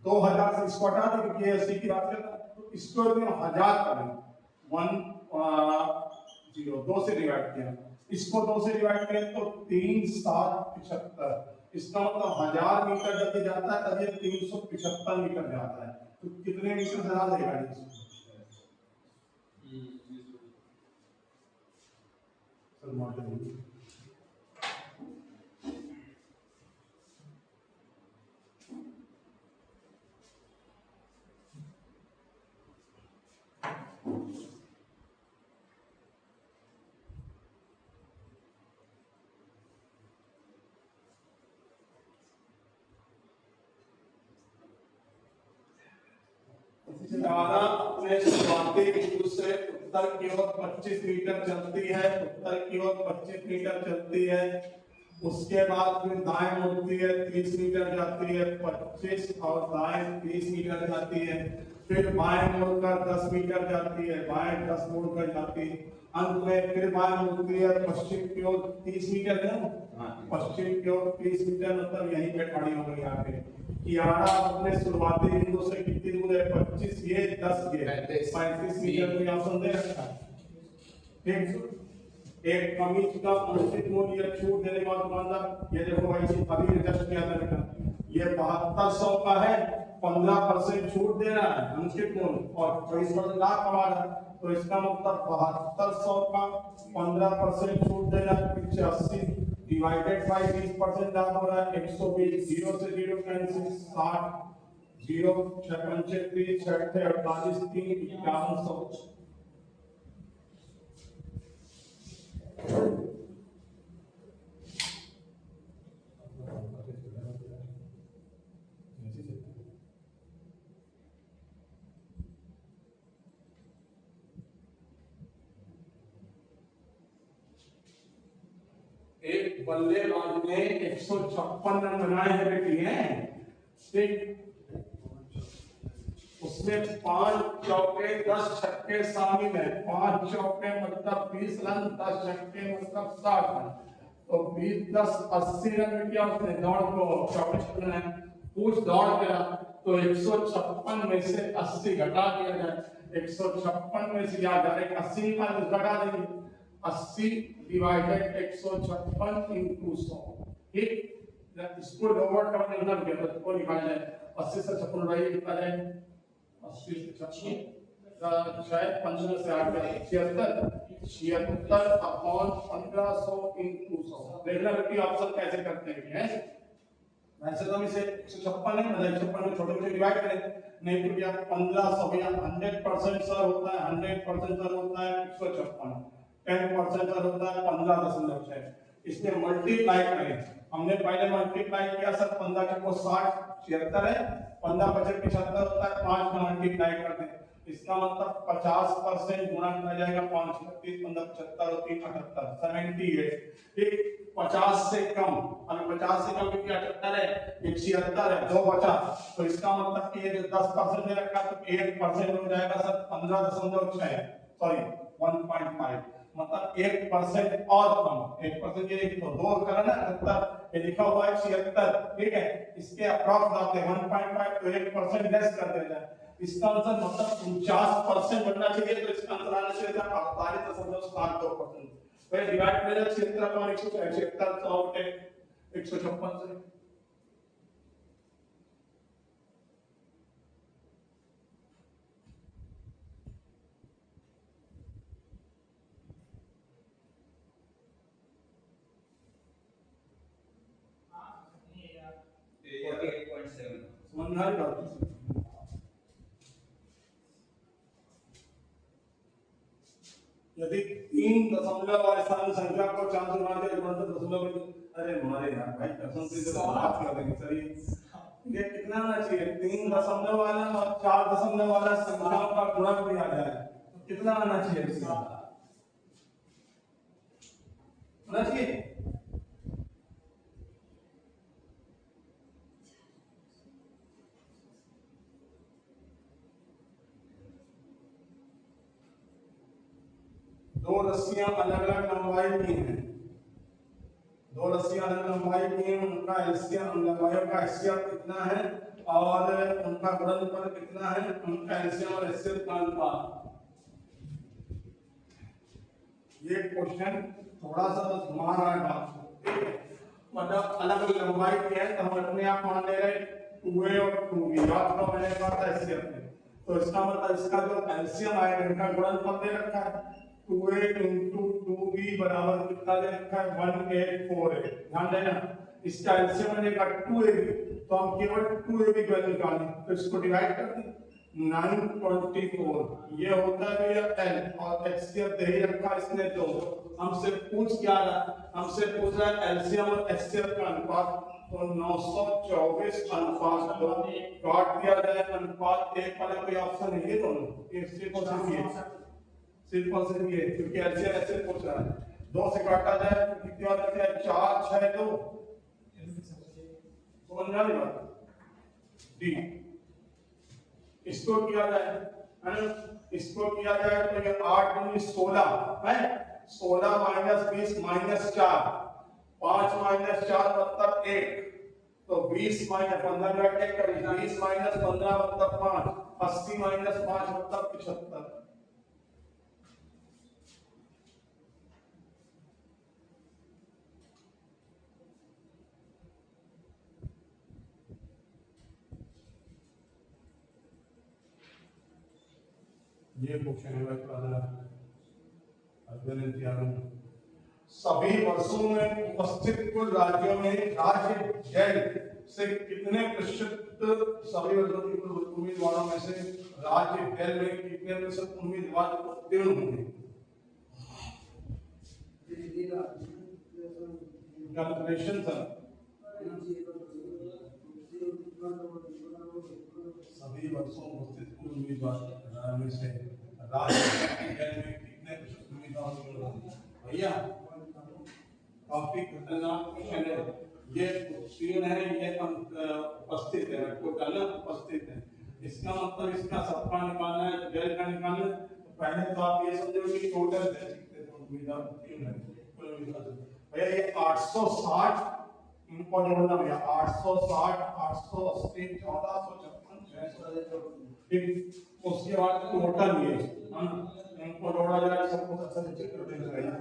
2000 से इसको हटा दें क्योंकि ये अस्सी की बात करता है, तो इसको भी हम 1000 करें, 2 से डिवाइड किया, इसको 2 से डिवाइड करें तो 3 7 75। इसका मतलब 1000 मीटर जब ये जाता है तब ये 375 मीटर जाता है, तो कितने मीटर चला देगा ये? अपने शुरुआती बिंदु से उत्तर की ओर 25 मीटर चलती है, उत्तर की ओर 25 मीटर चलती है, उसके बाद फिर दाएं मुड़ती है, 30 मीटर जाती है, 25 और दाएं 30 मीटर जाती है, फिर बाएं मुड़कर 10 मीटर जाती है, बाएं 10 मुड़कर जाती है, अंत में फिर बाएं मुड़ती है, पश्चिम की ओर 30 मीटर है, पश्चिम की ओर 30 मीटर, मतलब यहीं पे खड़ी हो गई आके। कियारा अपने शुरुआती बिंदु से कितनी दूर है? 25 ये 10 ये 35 मीटर की ऑप्शन दे रखा है। ठीक, एक कमीज का अनुचित मूल्य छूट देने का दुकानदार, ये देखो भाई जी अभी एडजस्ट किया था बेटा, ये 7200 का है, 15% छूट दे रहा है अनुचित मूल्य और 24% लाभ कमा रहा है, तो इसका मतलब 7200 का 15% छूट दे रहा है, पीछे 80 डिवाइडेड बाय 20% लाभ हो रहा है, 120 0 से 0 कैंसिल, 60 0 6 पंचे 30 6 48 3 5100। एक बल्लेबाज ने 156 रन बनाए हैं बेटी हैं, ठीक, उसमें 5 चौके 10 छक्के शामिल है, 5 चौके मतलब 20 रन, 10 छक्के मतलब 60 रन, तो 20 10 80 रन में किया उसने, दौड़ को चौके छक्के है, पूछ दौड़ करा, तो 156 में से 80 घटा दिया जाए, 156 में से या डायरेक्ट 80 निकाल घटा देंगे, 80 डिवाइडेड 156 इंटू 100, ठीक, इसको लोअर टर्म में रख दिया तो निकाल जाए, 80 से 56 भाई कितना जाए, 80 से 56 शायद 15 से 8 76 अपॉन 1500 इंटू 100। देखना बेटी ऑप्शन कैसे करते हैं, वैसे तो हम इसे 156 है, मतलब 156 में छोटे छोटे डिवाइड करें, नहीं तो क्या 1500 या 100% सर होता है, 100% सर होता है 156, 10% सर होता है 15.6, इसमें मल्टीप्लाई करें, हमने पहले मल्टीप्लाई किया सर 15 के को 60 76 है, 15 25 75 होता है, 5 में मल्टीप्लाई करते हैं, इसका मतलब 50% गुणा किया जाएगा, 5 36 15 75 और 3 78 78, ठीक, 50 से कम, अगर 50 से कम क्योंकि 78 है, 176 है, 2 बचा, तो इसका मतलब कि ये जो 10% दे रखा तो 1% हो जाएगा सर 15.6, सॉरी 1.5, मतलब 1% और कम, 1% ये तो 2 करना है 78, ये लिखा हुआ है 76, ठीक है, इसके अप्रॉक्स आते हैं 1.5, तो 1% लेस कर देना है, इसका आंसर मतलब 49% बनना चाहिए, तो इसका आंसर आना चाहिए था 48.72%। तो ये डिवाइड करें 76 100 156 से, यदि 3 दशमलव और स्थान संख्या को 4 से गुणा किया तो दशमलव अरे हमारे यार भाई कसम से तो बात कर देंगे सर ये कितना आना चाहिए 3 दशमलव वाला और 4 दशमलव वाला संख्याओं का गुणक भी आ जाए तो कितना आना चाहिए इसका आना चाहिए दो रस्सियां अलग अलग लंबाई की हैं दो रस्सियां अलग लंबाई की हैं उनका एलसीएम लंबाई का एलसीएम कितना है और उनका गुणनफल कितना है उनका एलसीएम और एचसीएफ का अनुपात ये क्वेश्चन थोड़ा सा घुमा रहा है बात मतलब अलग अलग लंबाई की है तो हम अपने आप मान ले रहे 2a और 2b याद करो मैंने कहा था एचसीएफ में तो इसका मतलब इसका जो एलसीएम आएगा इनका गुणनफल दे रखा है 2a into 2b बराबर कितना दे रखा है 1848 ध्यान देना इसका एलसीएम बनेगा 2ab तो हम केवल 2ab की वैल्यू निकालें तो इसको डिवाइड कर दें 924 ये होता है ये l और एचसीएफ दे ही रखा इसने तो हमसे पूछ क्या रहा हमसे पूछ रहा है एलसीएम और एचसीएफ का अनुपात तो 924 अनुपात को काट दिया जाए अनुपात एक वाला कोई ऑप्शन है ये दोनों ये सिर्फ और सिर्फ ये क्योंकि एलसीएम ऐसे पूछ रहा है 2 से काटा जाए तो कितनी बार करते हैं 4 6 2 समझ में आ रही बात डी इसको किया जाए है ना इसको किया जाए तो ये 8 दूनी 16 है 16 माइनस 20 माइनस 4 5 माइनस 4 मतलब 1 तो 20 माइनस 15 का क्या करें 20 माइनस 15 मतलब 5 80 माइनस 5 मतलब 75 ये क्वेश्चन है सभी वर्षों में उपस्थित कुल राज्यों में राज्य जैन से कितने प्रतिशत सभी वर्षों के कुल उम्मीदवारों में से राज्य जैन में कितने प्रतिशत उम्मीदवार उत्तीर्ण होंगे कैलकुलेशन सर सभी वर्षों में उपस्थित कुल उम्मीदवार में से राज्य में कितने प्रतिशत उम्मीदवार भैया काफी खतरनाक क्वेश्चन है ये तीन है ये उपस्थित है टोटल उपस्थित है इसका मतलब इसका सबका निकालना है गैर का निकालना है तो पहले तो आप ये समझो कि टोटल है उम्मीदवार तीन है भैया ये 860 इनको जोड़ना भैया 860 880 1456 ठीक उसके बाद टोटल ये इनको जोड़ा जाए सबको अच्छा से चेक कर देना चाहिए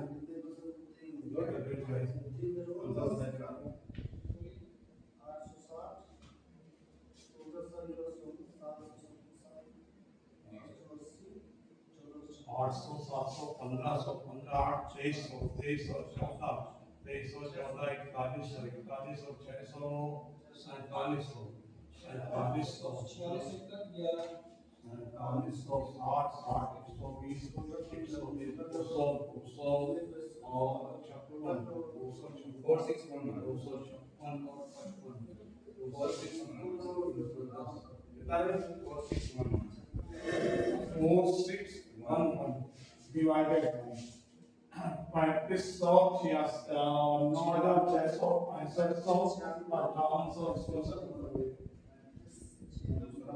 आठ सौ 700 1500 15 8 2300 2314 2314 41 41 और 600 4700 divided by 35,665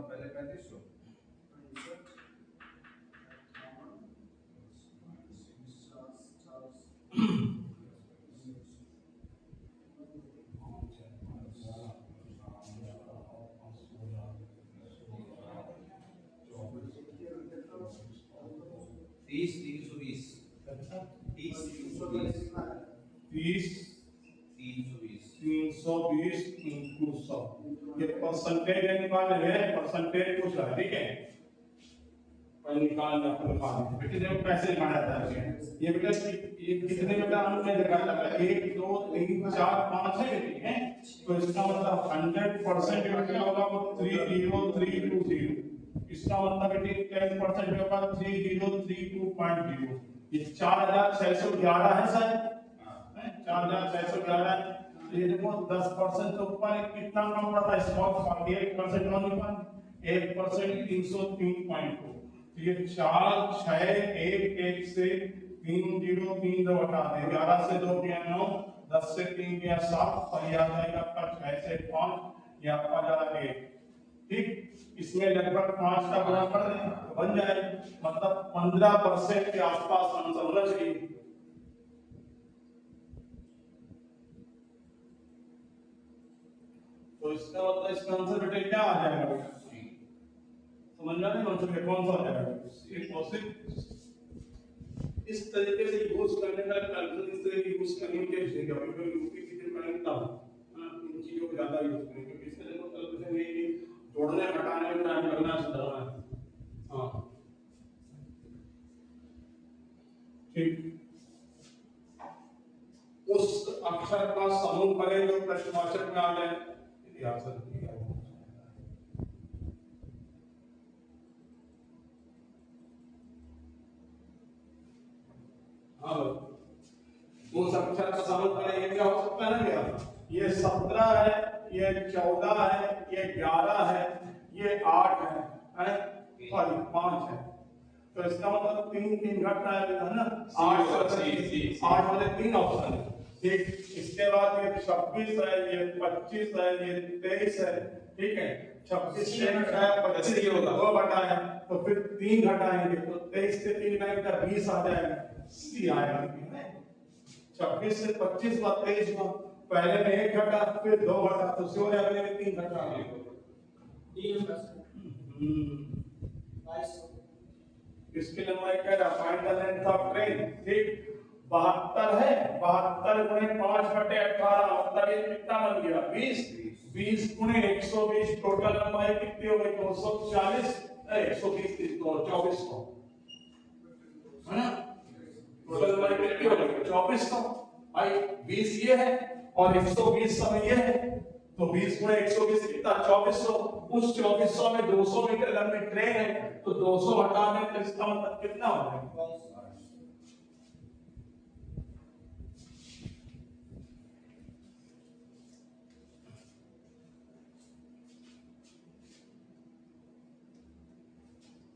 पहले 3500
320 into 100 ये परसेंटेज निकालना है परसेंटेज पूछ रहा है ठीक है पर निकालना बेटे देखो कैसे निकाला जाता है ये बेटा ये कितने बेटा हमने निकाला है 1 2 3 4 5 है ठीक है तो इसका मतलब 100% क्या होगा वो 30320 इसका मतलब बेटे 10% होगा 30320 ये 4611 है सर 4611 ये देखो 10% तो ऊपर कितना कम पड़ रहा है, स्टॉक 48% नॉन फंड 1% 303.2, ये 4 6 1 1 से 3 0 3 2 हटा दें, 11 से 2 गया 9, 10 से 3 गया 7, और ये आ जाएगा आपका 6 से 5, ये आपका जा रहा है 1। ठीक, इसमें लगभग 5 का गुणा कर दें तो बन जाए, मतलब 15% के आसपास आंसर होना चाहिए। तो इसका मतलब इसका आंसर बेटे क्या आ जाएगा बेटा? समझ में नहीं आंसर में कौन सा आ जाएगा? इस तरीके से यूज करने का कैलकुलेशन, इस तरह की यूज करने के लिए क्योंकि यूपी की डिमांड कम है, इन चीजों को ज्यादा यूज करें क्योंकि इससे देखो कैलकुलेशन ये कि जोड़ने घटाने में टाइम लगना सुधारना है। हाँ ठीक, उस अक्षर का समूह करें जो प्रश्नवाचक में आ जाए, यदि आंसर किया उस अक्षर का समूह करें, ये क्या हो सकता है ना भैया? ये 17 है, ये 14 है, ये 11 है, ये 8 है, सॉरी 5 है, तो इसका मतलब 3 3 घट रहा है ना, 8 वाले 3 ऑप्शन है। ठीक, इसके बाद ये 26 है, ये 25 है, ये 23 है, ठीक है, 26 से घटाया 25 होगा, 2 घटाया तो फिर 3 घटाएंगे तो 23 से 3 घटाएंगे 20 आ जाएगा, सी आएगा। 26 से 25 हुआ 23 हुआ, पहले में 1 घटा फिर 2 घटा तो उसी वाले अगले में 3 घटा। इसके लंबाई क्या है? Find the length of train. ठीक, 72 है, 72 गुणे 5/18 मतलब ये कितना बन गया? 20 20 गुणे 120 टोटल लंबाई कितनी हो गई? 240 120 2400 है ना, टोटल लंबाई कितनी हो गई? 2400। भाई 20 ये है और 120 समय ये है, तो 20 गुणे 120 कितना? 2400। उस 2400 में 200 मीटर लंबी ट्रेन है तो 200 हटाने तो इसका मतलब कितना हो जाएगा?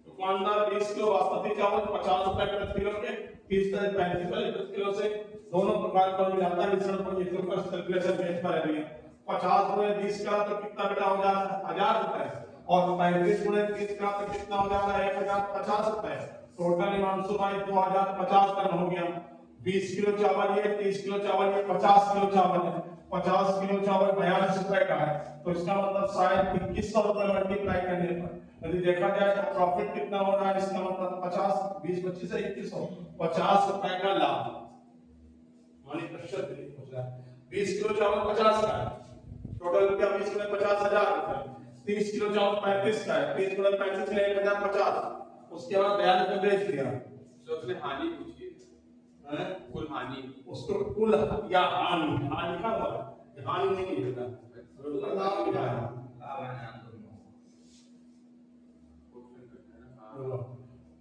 दुकानदार 20 किलो बासमती चावल 50 रुपए प्रति किलो के 30 से 35 प्रति किलो से दोनों प्रकार का मिलाता है, मिश्रण पर एक रुपए कैलकुलेशन बेस पर है। 50 गुणे 20 का तो कितना बेटा हो जाता है? 1000 रुपए, और 35 गुणे 30 का तो कितना हो जाता है? 1050 रुपए। टोटल हिमांशु भाई 2050 टन हो गया। 20 किलो चावल ये, 30 किलो चावल ये, 50 किलो चावल है, 50 किलो चावल 42 रुपए का है, तो इसका मतलब शायद 2100 रुपए मल्टीप्लाई करने पर यदि देखा जाए तो प्रॉफिट कितना हो रहा है? इसका मतलब 50 20 25 से 2100 50 रुपए का लाभ, मानी प्रतिशत हो रहा है। 20 किलो चावल 50 का है, टोटल रुपया 20 में 50,000 रुपए। 30 किलो चावल 35 का है, 30 गुणे 35 में 1050, उसके बाद 42 में बेच दिया।
तो उसने हानि पूछी है, कुल हानि,
उसको कुल या हानि, हानि का हुआ हानि नहीं है बेटा, लाभ क्या है?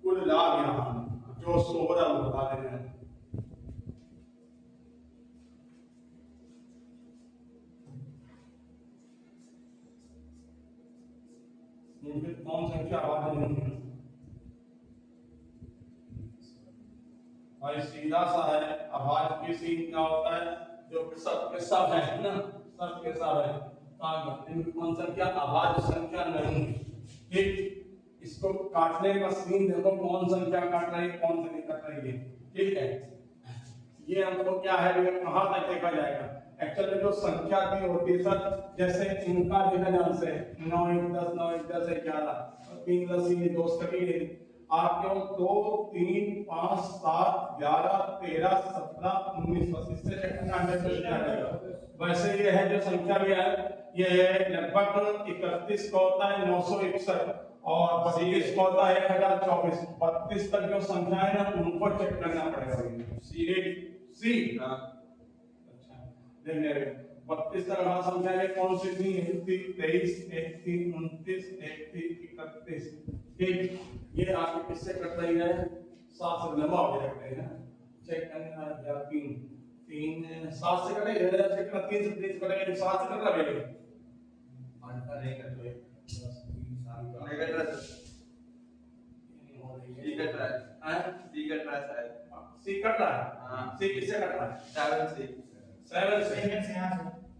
कुल लाभ या हानि जो सोबरा बता रहे हैं। कौन संख्या आवाज नहीं है भाई, सीधा सा है। आवाज की सीन क्या होता है? जो सब के सब है ना, सब के सब है, कौन संख्या? आवाज संख्या नहीं। ठीक, इसको काटने का सीन देखो, कौन संख्या काट रही है कौन से नहीं काट रही है। ठीक है, ये हमको क्या है, ये कहां तक देखा जाएगा? एक्चुअली जो संख्या दी होती है सर, जैसे इनका देखा जान से 9 1 10 9 1 10 11 3 10 ये दोस्त कटी नहीं, आपके 2 3 5 7 11 13 17 19 बस इससे चेक अंडरस्टैंड किया जाएगा। वैसे ये है जो संख्या भी है, ये लगभग 31 का होता है 961 और 32 का होता है 1024। 32 तक जो संख्या है ना उनको चेक करना पड़ेगा। सी अच्छा देखने 32 तक हमारा संख्या है कौन सी थी? 23 31 29 31 ठीक, ये आपके किससे कट रही है? 7 से लंबा हो जाएगा है, चेक करना या 3 3 7 से कटेगा, 3 से 3 से कटेगा, 7 से कट रहा है।
आंटा नहीं कर रहे
नहीं कट रहा सर, सी कट रहा है,
हाँ
सी कट रहा है शायद,
सी कट रहा है।
हाँ
सी किससे कट रहा है?
7 से
7 से
सेकंड से यहाँ से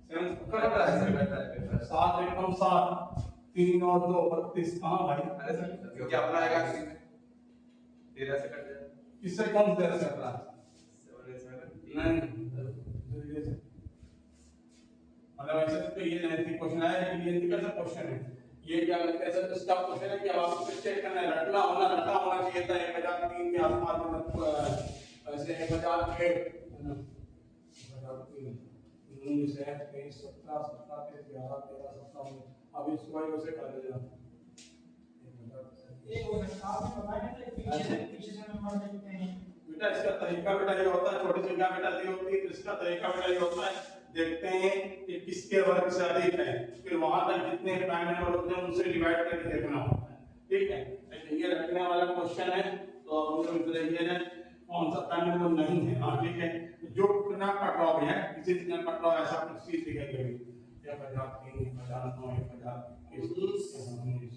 7
कट रहा है सर, कट रहा है, कट रहा है।
7 एकम 7, 3 और 2 32। हाँ भाई,
अरे सर क्योंकि अपना आएगा 13 से कट जाएगा,
किससे कौन से से कट रहा है?
7
नहीं मतलब ऐसे तो ये नैतिक क्वेश्चन है, ये एथिकल सा क्वेश्चन है। ये क्या लगता है सर, इसका क्वेश्चन है कि अब आपको चेक करना है, रटना होना चाहिए था 1003 के आसपास में, ऐसे 1001 19 23 17 17 11 13 17। अब इसको ही उसे कर देना।
ये हो सकता है आपने बताया था पीछे से नंबर देखते हैं।
बेटा इसका तरीका बेटा ये होता है, छोटी संख्या बेटा दी होती है, इसका तरीका बेटा ये होता है, देखते हैं कि किसके वर्ग से अधिक है, फिर वहां तक जितने प्राइम नंबर होते हैं उनसे डिवाइड करके देखना होता है। ठीक है, ये रखने वाला क्वेश्चन है, तो अब हम लोग देखिए कौन सा प्राइम नंबर नहीं है। हाँ ठीक है, जो ना कट ऑफ है, किसी दिन कट ऑफ ऐसा कुछ चीज दिखेगी 1003 1009 1021।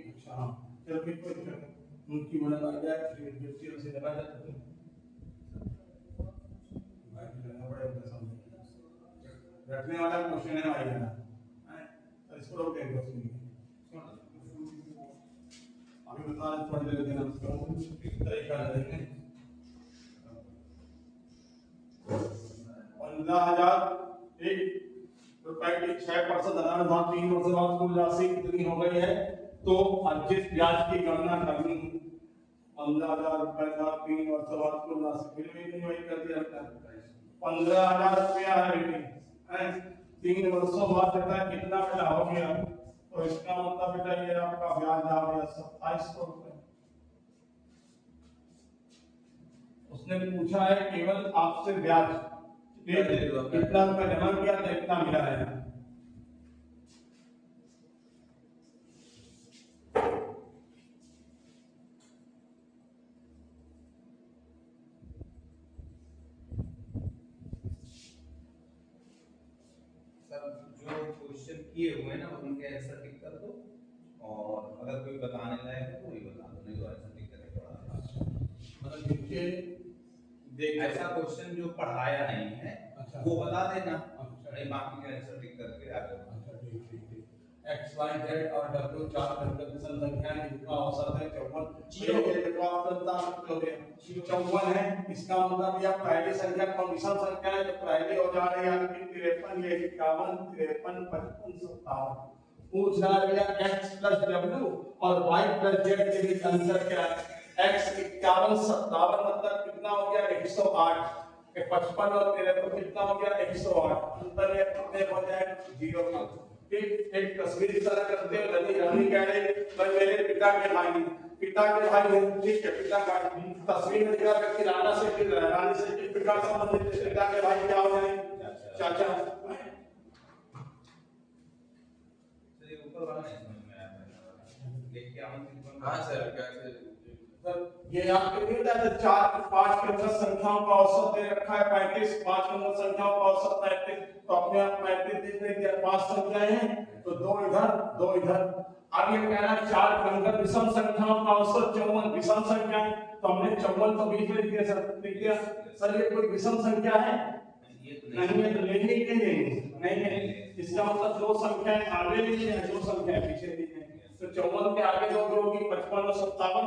अच्छा हाँ, चलो फिर कोई दिक्कत नहीं, उनकी मदद आ जाए, फिर व्यक्ति से लगा जाता है। रखने वाला क्वेश्चन है भाई ना, तो इसको लोग क्या क्वेश्चन है, अभी बता रहे थोड़ी देर देना उसको तरीका देखें। 15,001 रुपए की 6% अदालत 3 वर्ष बाद कुल राशि कितनी हो गई है, तो अर्जित ब्याज की गणना करनी। 15,000 रुपए का 3 वर्ष बाद कुल राशि, फिर भी वही कर दिया था, 15,000 रुपया है बेटी, 3 वर्षों बाद बेटा कितना बेटा हो गया, तो इसका मतलब बेटा ये आपका ब्याज आ गया 2700 रुपए। उसने पूछा है केवल आपसे ब्याज कितना रुपया जमा किया तो इतना मिला है।
क्वेश्चन किए हुए हैं ना उनके आंसर टिक कर दो, और अगर कोई बताने लायक है तो वही बता दो, नहीं तो आंसर टिक करके पढ़ा।
मतलब देखिए
ऐसा क्वेश्चन जो पढ़ाया नहीं है
अच्छा
वो बता देना,
अच्छा
नहीं बाकी के आंसर टिक करके आगे बढ़ो।
अच्छा ठीक x y z और w चार वेक्टर की संख्याएं जिनका औसत है 54। ये देखो आप बता सकते हो 54 है, इसका मतलब यह पहली संख्या कौन विषम संख्या है, तो पहले हो जा रही है आपकी 53, ये 51 53 55 57। पूछ रहा है भैया x plus w और y plus z के बीच अंतर क्या है, x 51 57 मतलब कितना हो गया 108, 55 और 53 कितना हो गया 108, अंतर ये कितने हो जाए 0। ठीक, एक तस्वीर की तरह करते हो, नदी रानी कह रही भाई मेरे पिता के भाई हैं, ठीक है पिता का तस्वीर में दिखा करके राणा से फिर रानी से फिर पिता संबंधित पिता के भाई क्या हो जाए चाचा।
चलिए ऊपर वाला नहीं समझ में आया पहले, ये क्या मतलब।
हाँ सर कैसे
सर ये आपके लिए होता है 4 5 के अंदर संख्याओं का औसत दे रखा है 35, 5 के अंदर संख्याओं का औसत 35, तो अपने आप 35 देख लीजिए, 5 संख्याएं हैं तो 2 इधर 2 इधर। अब ये कह रहा है 4 के अंदर विषम संख्याओं का औसत 54 विषम संख्याएं, तो हमने 54 तो बीच में लिख दिया सर, लिख दिया सर ये कोई विषम संख्या है नहीं है, तो लेनी ही नहीं है, इसका मतलब 2 संख्याएं आगे ली है 2 संख्याएं पीछे ली है, तो 54 के आगे जो होगी 55 और 57,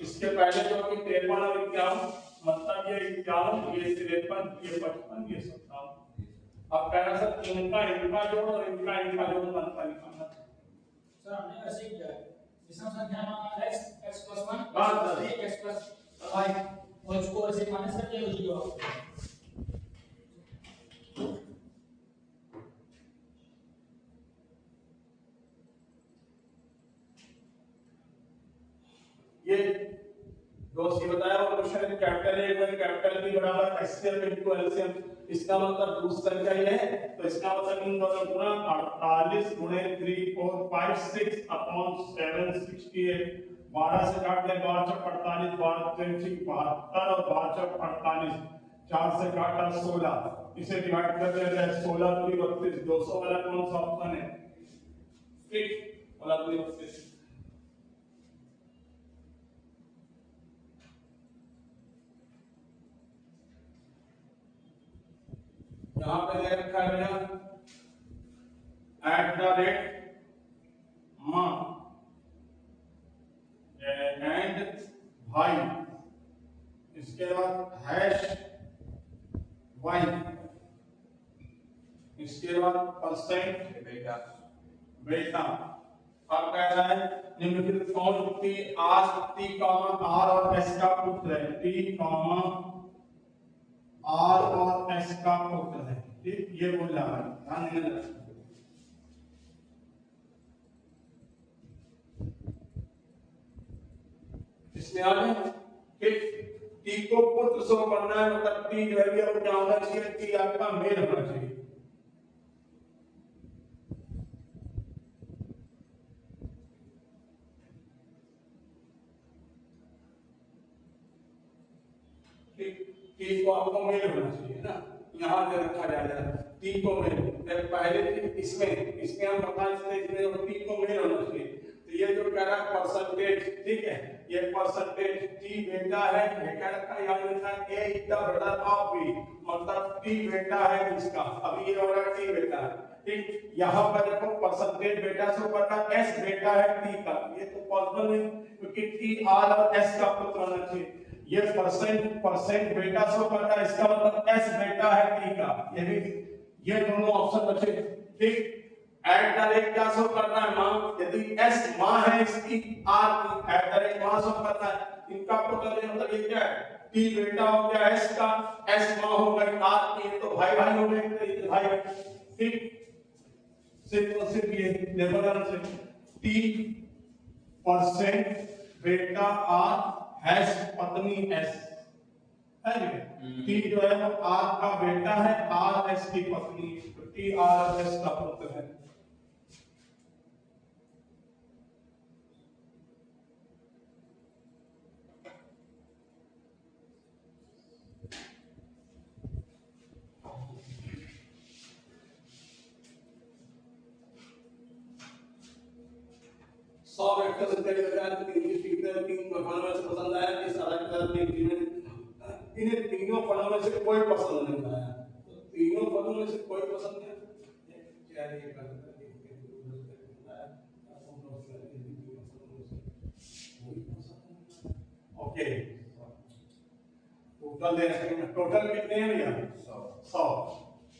इसके पहले जो कि 53 और 51, मतलब ये 51 ये 53 ये 55 ये 57। अब कह रहा सर इनका जोड़ और इनका जोड़ बनता निकालना।
सर हमने ऐसे किया है, विषम संख्या माना x x plus 1
बात
x plus y और इसको ऐसे माइनस करके हो जाएगा।
ये दोस्त ये बताया वो क्वेश्चन कैपिटल ए में कैपिटल बी बराबर एचसीएफ इनटू एलसीएम, इसका मतलब दूसरी संख्या ये है, तो इसका मतलब इन दोनों गुणा 48 गुणे 3 4 5 6 अपॉन 7 68 12 से काट दे 12 चौक 48, 12 चौक 72 और 12 चौक 48, 4 से काटा 16, इसे डिवाइड कर दिया जाए 16 दूनी 32, 200 वाला कौन सा ऑप्शन है? ठीक वाला दूनी 32। यहाँ पे दे रखा है भैया माँ एंड भाई, इसके बाद हैश वाई, इसके बाद परसेंट
बेटा
बेटा। अब कह रहा है निम्नलिखित कौन T R T comma R और एस का पुत्र है? टी कॉमा आर और एस का पुत्र है। ठीक, ये बोल रहा है, ध्यान देना। इसमें आगे टी को पुत्र शो करना है, मतलब टी जो है अब क्या होना चाहिए? टी आपका मेल होना चाहिए। टी को आपको मेल होना चाहिए ना, यहाँ पे रखा जाएगा टी को मेल। पहले इसमें हम बता सकते हैं टी को मेल होना चाहिए। तो ये जो कह रहा है परसेंटेज, ठीक है, ये परसेंटेज टी बेटा है, ये क्या रखा है? याद रखना A is the brother of B, मतलब टी बेटा है इसका। अभी ये हो रहा है टी बेटा है, ठीक। यहाँ पर देखो परसेंटेज बेटा से ऊपर का एस बेटा है टी का, ये तो पॉसिबल नहीं क्योंकि टी आर और एस का पुत्र होना चाहिए। ये परसेंट बेटा से ऊपर का, इसका मतलब एस बेटा है टी का, ये भी, ये दोनों ऑप्शन बचे, ठीक। एट द रेट क्या शो करना है? माँ, यदि एस माँ है इसकी, आर की एट द रेट माँ शो करना है। इनका पुत्र मतलब ये क्या है? टी बेटा हो गया एस का, एस माँ हो गई आर की, तो भाई भाई हो गए, तो ये भाई, ठीक। सिर्फ ये देखो ध्यान से, टी परसेंट बेटा आर हैश पत्नी एस है, टी जो है वो आर का बेटा है, आर एस की पत्नी, तो टी आर एस का पुत्र है। सौ वेक्टर से तेरे विचार की इंग्लिश टीचर तीन फलों में से पसंद आया कि सारा किताब में इन्हें तीनों फलों में से कोई पसंद नहीं आया, तो तीनों फलों में से कोई पसंद नहीं ओके। टोटल दे रखे हैं, टोटल कितने हैं भैया? 100।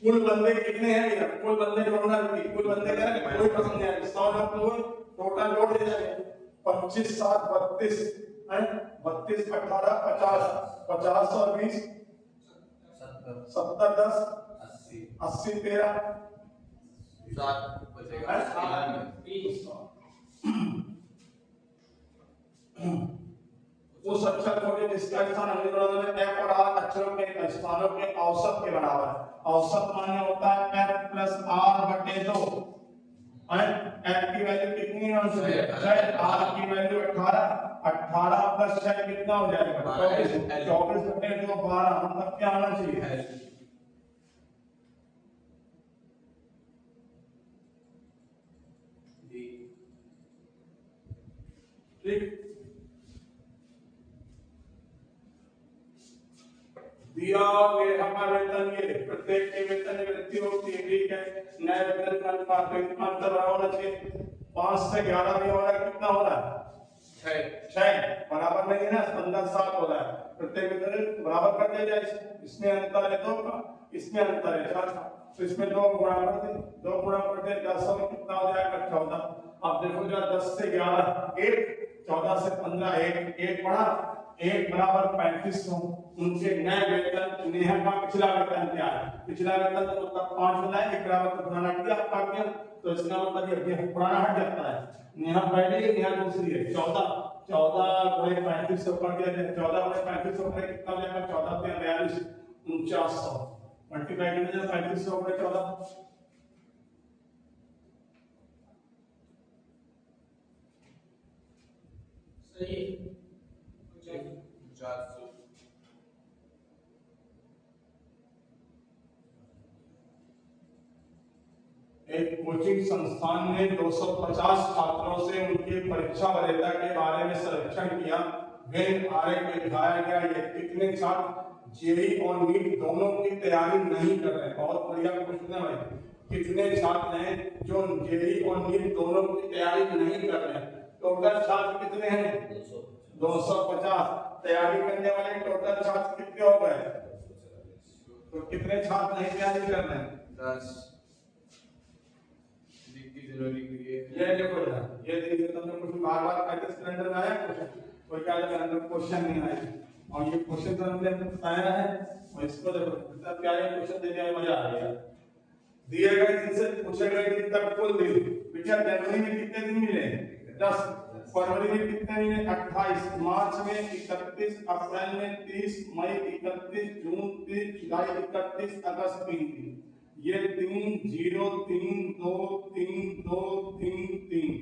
कुल बंदे कितने हैं भैया? कुल बंदे जोड़ना है, कुल बंदे क्या है? कोई पसंद नहीं आया, 100 लोग टोटल जोड़ दे जाएंगे, 25 7 32 है, 32 18 50, 50 और 20 70 10 80 13
7 बचेगा।
उस अक्षर को जिसका स्थान अंग्रेजी में एफ और आर अक्षरों के स्थानों के औसत के बराबर है। औसत माने होता है एफ प्लस आर बटे 2। एफ की वैल्यू कितनी है? 6। आर की वैल्यू 18। 18 प्लस 6 कितना हो जाएगा? 24। 24 बटे 2 12। मतलब क्या आना चाहिए? ठीक, दिया मेरे हमारा वेतन, ये प्रत्येक के वेतन में वृद्धि होती है, ठीक है। नए वेतन का अंतर होना चाहिए। 5 से 11 में हो रहा है, कितना हो रहा है? 6 बराबर नहीं है ना, 15 7 हो रहा है। प्रत्येक वेतन बराबर कर दिया जाए, इसमें अंतर है 2 का, इसमें अंतर है 4 का, तो इसमें 2 गुणा कर दे, 2 गुणा कर दे 10 में कितना हो जाएगा? 14। अब देखो जरा 10 से 11 1, 14 से 15 1 बढ़ा, 1 बराबर 35 हो। उनके नए वेतन, नेहा का पिछला वेतन क्या है? पिछला वेतन तो मतलब 5 होना है, 1 बराबर तो पुराना किया आपका गया, तो इसका मतलब ये पुराना हट जाता है। नेहा पहली है, नेहा दूसरी है। 14 गुणे 35 से ऊपर दिया जाए, 14 गुणे 35 से ऊपर कितना हो जाएगा? 14 पे 42 4900 मल्टीप्लाई कर दीजिए 35 से ऊपर 14।
सही है।
400।
एक कोचिंग संस्थान ने 250 छात्रों से उनकी परीक्षा वरीयता के बारे में सर्वेक्षण किया। वेन आरेख में दिखाया गया ये कितने छात्र जेईई और नीट दोनों की तैयारी नहीं कर रहे हैं। बहुत बढ़िया क्वेश्चन है भाई। कितने छात्र हैं जो जेईई और नीट दोनों की तैयारी नहीं कर रहे हैं? टोटल छात्र कितने हैं? 250। तैयारी करने वाले टोटल छात्र कितने हो गए? तो कितने छात्र नहीं तैयारी कर रहे हैं?
10। जनवरी के लिए
ये देखो जरा, ये देखिए तुमने कुछ बार-बार प्रैक्टिस कैलेंडर में आया कोई क्या कैलेंडर क्वेश्चन नहीं आया। और ये क्वेश्चन तो हमने बताया है और इसको देखो कितना प्यारे क्वेश्चन दे दिया, मजा आ गया। दिए गए दिन से पूछे गए दिन तक कुल दिन बेटा जनवरी में कितने दिन मिले? 10। फरवरी में कितने मिले? 28। मार्च में 31, अप्रैल में 30, मई 31, जून 30, जुलाई 31, अगस्त 3। ये 3 0 3 2 3 2 3 3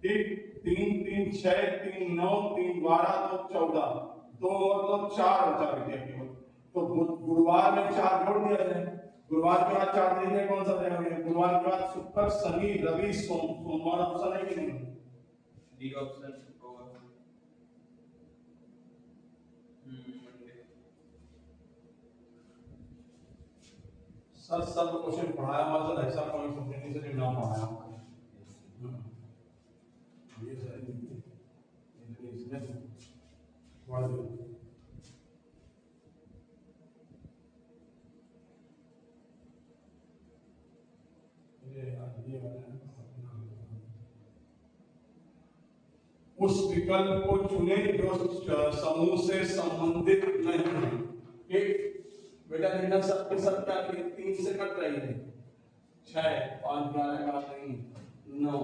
ठीक 3 3 6 3 9 3 12 2 14 2 और 2 4 बचा बेटे केवल। तो गुरुवार में 4 जोड़ दिया जाए। गुरुवार के बाद 4 दिन में कौन सा दिन है? गुरुवार के बाद शुक्र शनि रवि सोमवार ऑप्शन है कि नहीं?
डी ऑप्शन होगा।
सब क्वेश्चन पढ़ाया मतलब ऐसा कोई सब्जेक्ट से जो ना पढ़ाया ये सही इसमें पढ़ दो। उस विकल्प को चुने जो समूह से संबंधित नहीं है। ठीक बेटा देखना सबके सब क्या 3 से कट रही है। 6 5 11 का नहीं 9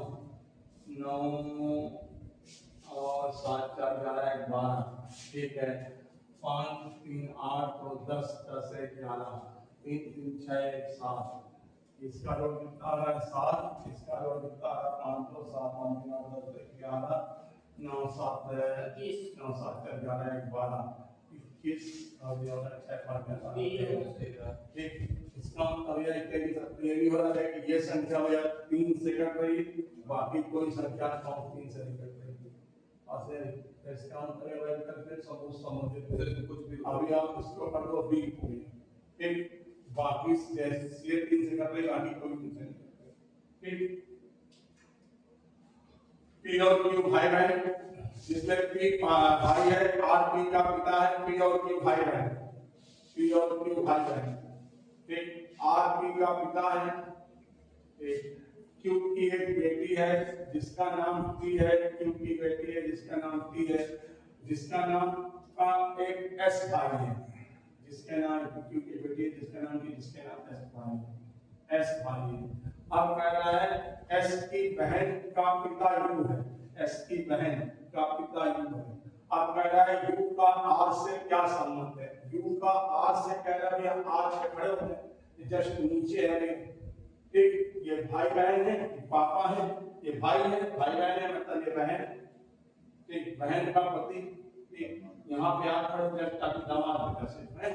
9 और 7 4 11 12 ठीक है। 5 3 8 तो 10 10 1 11 3 3 6 1 7 इसका लोग कितना आ रहा है 7 इसका लोग कितना आ रहा है 5 2 7 5 9 10 11 9 7 9 7 11 12 21 और ये वाला 6 5 ठीक इसका मतलब यह है कि ये भी हो रहा है कि ये संख्या भैया 3 से कट रही बाकी कोई संख्या 3 से नहीं कट रही। ऐसे इसका मतलब है कि समूह संबंधित कुछ भी अभी आप इसको कर दो बी पूरी ठीक बाकी जैसे ये 3 से कर रही बाकी कोई 3 से नहीं कर रही ठीक। पी और क्यू भाई बहन जिसमें पी भाई है आर पी का पिता है पी और क्यू भाई बहन पी और क्यू भाई बहन ठीक आर पी का पिता है ठीक क्यू की एक बेटी है जिसका नाम टी है क्यू की बेटी है जिसका नाम टी है जिसका नाम का एक एस भाई है जिसके नाम क्यू की बेटी है जिसका नाम टी जिसके नाम एस भाई है। अब कह रहा है एस की बहन का पिता यू है एस की बहन का पिता यू है। अब कह रहा है यू का आर से क्या संबंध है? यू का आर से कह रहा है आर से खड़े हो गए जस्ट नीचे है ठीक ये भाई बहन है ये पापा है ये भाई है भाई बहन है मतलब ये बहन ठीक बहन का पति ठीक यहाँ पे आप खड़े हो जस्ट ताकि दामाद कैसे है।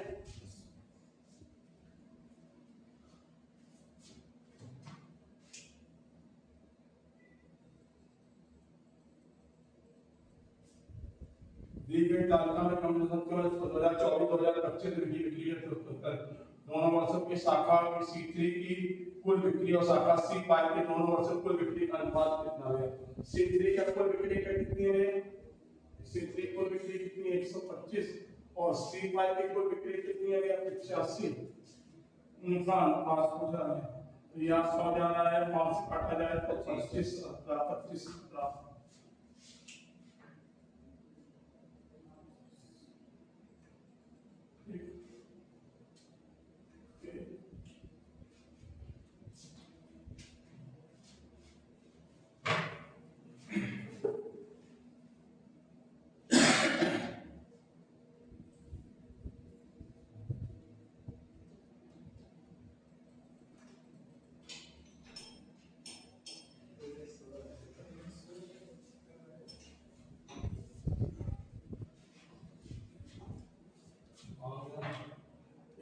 दी गई तालिका में कम्युनिज्म केवल 2024-2025 में बिक्री दोनों वर्षों की शाखा की C3 की कुल बिक्री और शाखा C5 के दोनों वर्षों कुल बिक्री का अनुपात कितना है? C3 का कुल बिक्री का कितनी है? C3 कुल बिक्री कितनी है? 125 और C5 की कुल बिक्री कितनी है? 85। उनका अनुपात हो रहा है तो यहाँ 100 जा रहा है 5 से काटा जाए तो 25 25
20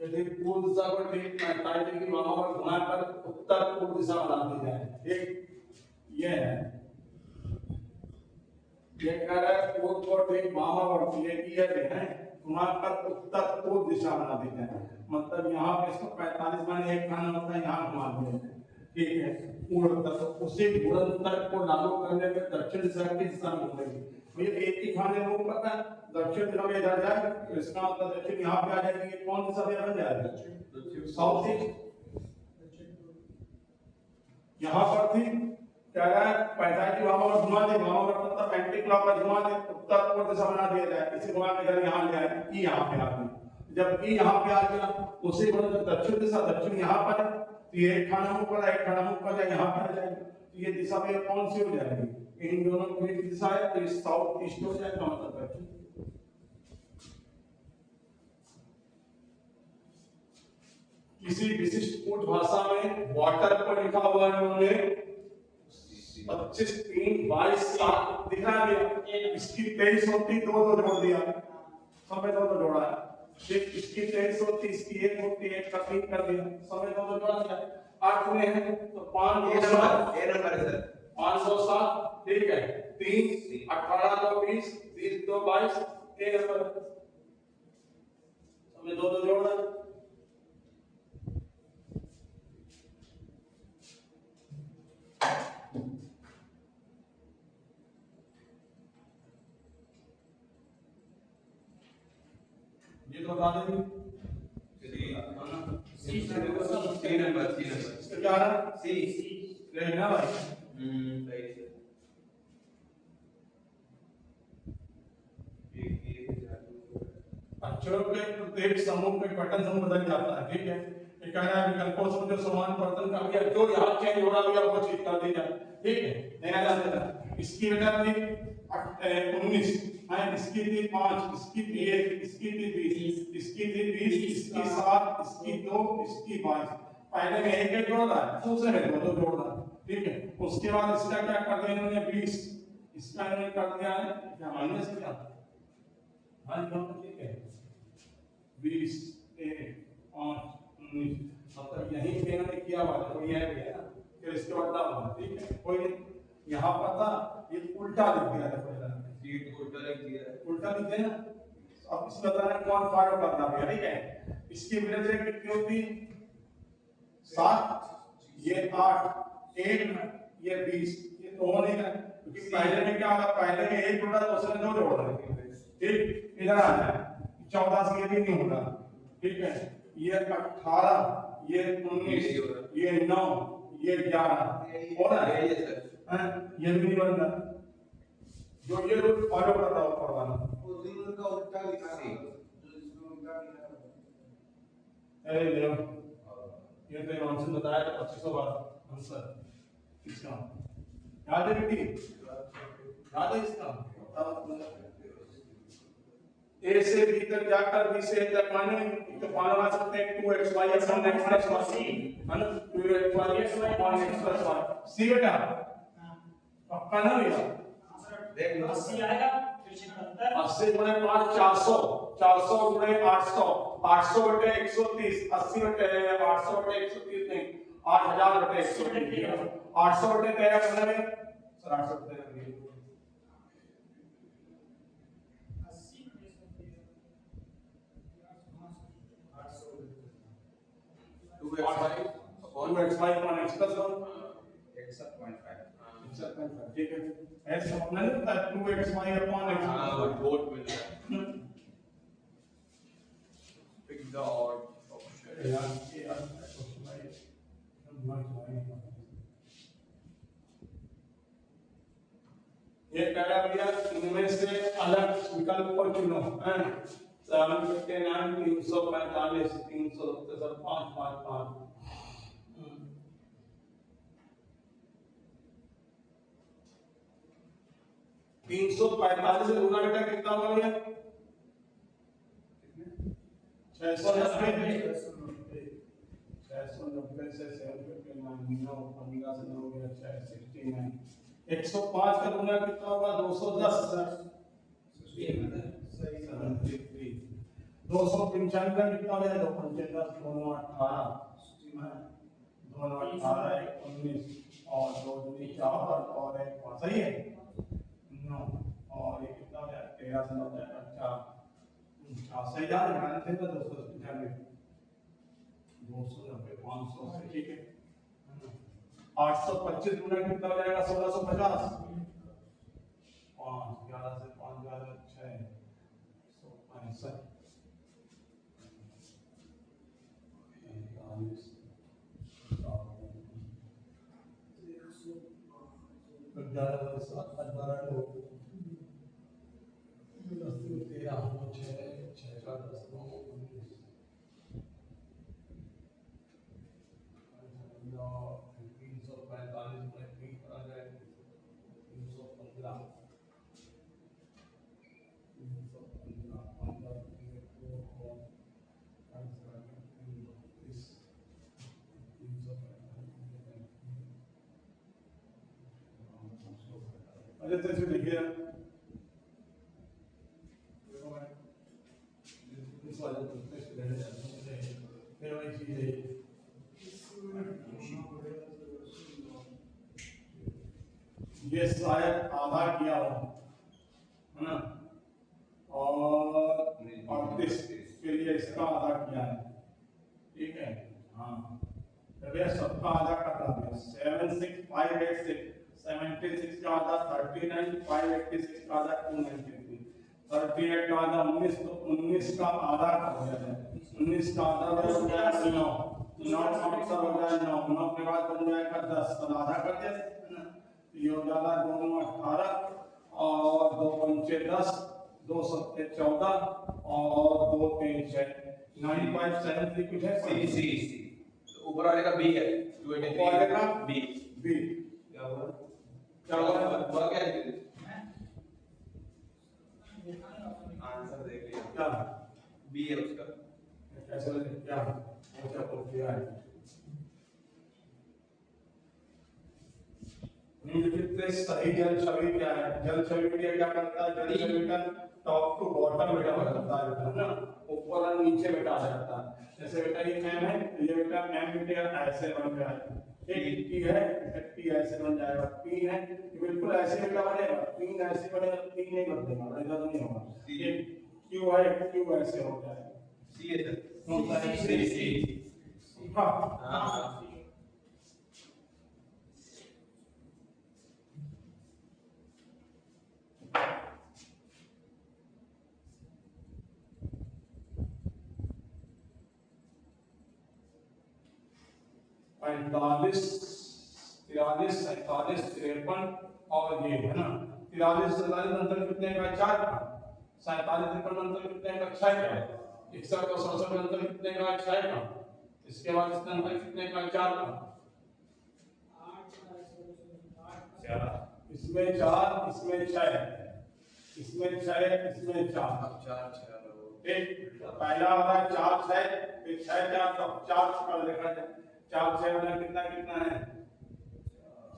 यदि पूर्व दिशा को ठीक 45 डिग्री वामावर्त घुमाकर उत्तर पूर्व दिशा बना दी जाए, ठीक, ये है, ये कह रहा है पूर्व को ठीक वामावर्त ये किया गया है घुमाकर उत्तर पूर्व दिशा बना दी जाए, मतलब यहाँ पे इसको 45 माने एक खाना होता है, यहाँ घुमा दिया जाए, ठीक है, पूर्व तक उसी गुणनफल को लागू करने पे दक्षिण दिशा की दिशा में घूमेगी। ये एक ही खाने में पता है दक्षिण दिशा में इधर जाए तो इसका मतलब दक्षिण यहाँ पे आ जाएगी, ये कौन दिशा में बन जाएगा, साउथ ईस्ट। यहाँ पर थी कह रहा है 45 वामावर्त घुमा दे, वामावर्त मतलब एंटी क्लॉकवाइज घुमा दे, उत्तर पूर्व दिशा बना दिया जाए, इसी घुमा के इधर यहाँ ले आए, ई यहाँ पे आ गई, जब ई यहाँ पे आ गया उसी गुणनफल दक्षिण दिशा, दक्षिण यहाँ पर है तो ये एक खाना मुख पर एक खाना मुख पर यहाँ पर जाएगी, तो ये दिशा में कौन सी हो जाएगी, इन दोनों की दिशा है तो साउथ ईस्ट हो जाएगा, मतलब दक्षिण। किसी विशिष्ट कूट भाषा में वाटर पर लिखा हुआ है उन्होंने 25 3 22 7 दिखा दिया, इसकी 23 होती, दो जोड़ दिया, समय दो जोड़ा है, एक इसकी 23 होती, इसकी एक होती, एक का 3 कर दिया, समय दो जोड़ा दिया, 8 में है तो 5
ए नंबर है सर
507, ठीक है, 3 18 2 20 20 2 22 ए नंबर, समय दो जोड़ना, ये तो बता देंगे
सी नंबर
इसका क्या है
सी
रहना भाई,
सही है
अक्षरों के प्रत्येक समूह में पैटर्न समूह बदल जाता है, ठीक है, ये कह रहा है विकल्पों से जो समान परिवर्तन कर दिया, जो यहाँ चेंज हो रहा है वो चीज कर दी जाए, ठीक है, नया जान देना, इसकी वजह थी 19 है, इसकी थी 5, इसकी थी 1, इसकी थी 20, इसकी थी 20, इसकी 7, इसकी 2, इसकी 22, पहले में एक जोड़ रहा है, दूसरे में दो जोड़ रहा है, ठीक है, उसके बाद इसका क्या कर दिया इन्होंने 20, इसका इन्होंने कर दिया है क्या माइनस क्या, हाँ ठीक है, 20 1 5 19, मतलब यही पे इन्होंने किया हुआ है, तो यह भी है ना, फिर इसके बाद डाल हुआ, ठीक है, कोई यहाँ पर था ये उल्टा लिख दिया था पहले,
सीट उल्टा लिख दिया है,
उल्टा लिख दिया ना, अब इसमें बताना कौन फॉलो करना है, ठीक है, इसकी वजह से कितनी होती 7, ये 8, 1 ये 20, ये तो हो नहीं है, क्योंकि पहले में क्या होगा, पहले में एक जोड़ा दूसरे में दो जोड़ रहे हैं, ठीक, इधर आ जाए 14 से ये भी नहीं होगा, ठीक है, ये 18, ये 19, ये 9, ये 11 हो रहा है,
यही है सर
ये भी नहीं बन रहा, जो ये रूल फॉलो कर रहा हो करवाना,
ओरिजिनल का उल्टा लिखा है, जो इसमें उल्टा लिखा है,
अरे देखो ये तो आंसर बताया था 2500 बार आंसर इसका याद है बेटी, याद है इसका, ए से बी तक जाकर बी से ए तक माने तो पाना सकते हैं 2xy upon x plus y, है ना, 2xy upon x plus y, सी बेटा पक्का ना भैया,
देख लो
80 आएगा फिर से 70
80 गुणे 5 400, 400 गुणे 800, 800 बटे 130, 80 बटे 800 बटे 130 नहीं 8000 बटे 130, 800 बटे 13 करने में सर 800 बटे 13
2xy
2xy upon x plus 1
61.5
61.5, ठीक है, ऐसे अपना नहीं होता 2xy अपॉन x,
हाँ वो डॉट मिल रहा है पिक द ऑड ऑप्शन
यार ये कह रहा भैया इनमें से अलग विकल्प को चुनो, हैं 759 345 377 555 345 से गुना बेटा कितना होगा भैया 690 से 759 15 से 9 गया 69 105 का गुना कितना होगा 210 73 295 कितना हो जाएगा? 2 पंचे 10, दोनों 18, दोनों 18, 19 और 2 दूनी 4 और 1 5, सही है 9 और ये कितना हो जाएगा? 13 से 9 हो जाएगा 4, सही जा रहा है? 295 290 500 से, ठीक है। 825 गुना कितना हो जाएगा? 1650, 5 11 से 5 11 6 165 अच्छा तो इसमें देखिए इस वाले को टेस्ट करने जाते हैं फिर वही चीज है ये शायद आधा किया हो है ना और 38 के लिए इसका आधा किया है ठीक है हाँ तो भैया सबका आधा कटा दिया 76586 76 का आधा 39 586 का आधा 293 38 का आधा 19 तो 19 का आधा हो जाता है 19 का आधा हो जाएगा 9 9 का हो जाएगा 9 9 के बाद बन जाएगा 10 तो आधा कर दे ये हो जाएगा दोनों 18 और 2 पंचे 10 2 सत्ते 14 और 2 3 6 9573 कुछ है
सी तो ऊपर वाले का बी है 283 बी
बी
क्या हुआ
क्या हुआ
हुआ क्या आंसर देख लिया
क्या
बी है उसका
कैसे लगे क्या क्या प्रक्रिया है निम्नलिखित सही जल छवि क्या है जल छवि के लिए क्या करता है जल छवि का टॉप टू बॉटम बेटा करता है ना ऊपर और नीचे बेटा आ जाता है जैसे बेटा ये एम है ये बेटा एम बेटा ऐसे बन गया है एक टी है टी ऐसे बन जाएगा पी है बिल्कुल ऐसे बेटा बनेगा तीन ऐसे बनेगा तीन नहीं बन देगा ऐसा नहीं होगा ये क्यू है क्यू ऐसे हो जाएगा
सी है सर
कौन सा है
सी
हां
हां
पैंतालीस 43 47 53 और ये है ना 43 47 अंतर कितने का 4 का 47 53 अंतर कितने का 6 का 61 और 67 अंतर कितने का 6 का इसके बाद इसका अंतर कितने का 4 का इसमें 4 इसमें 6 इसमें 6 इसमें 4
अब 4 6
ठीक पहला वाला 4 6 फिर 6 4 तो 4 कर देखा जाए 4 6 वाला कितना कितना है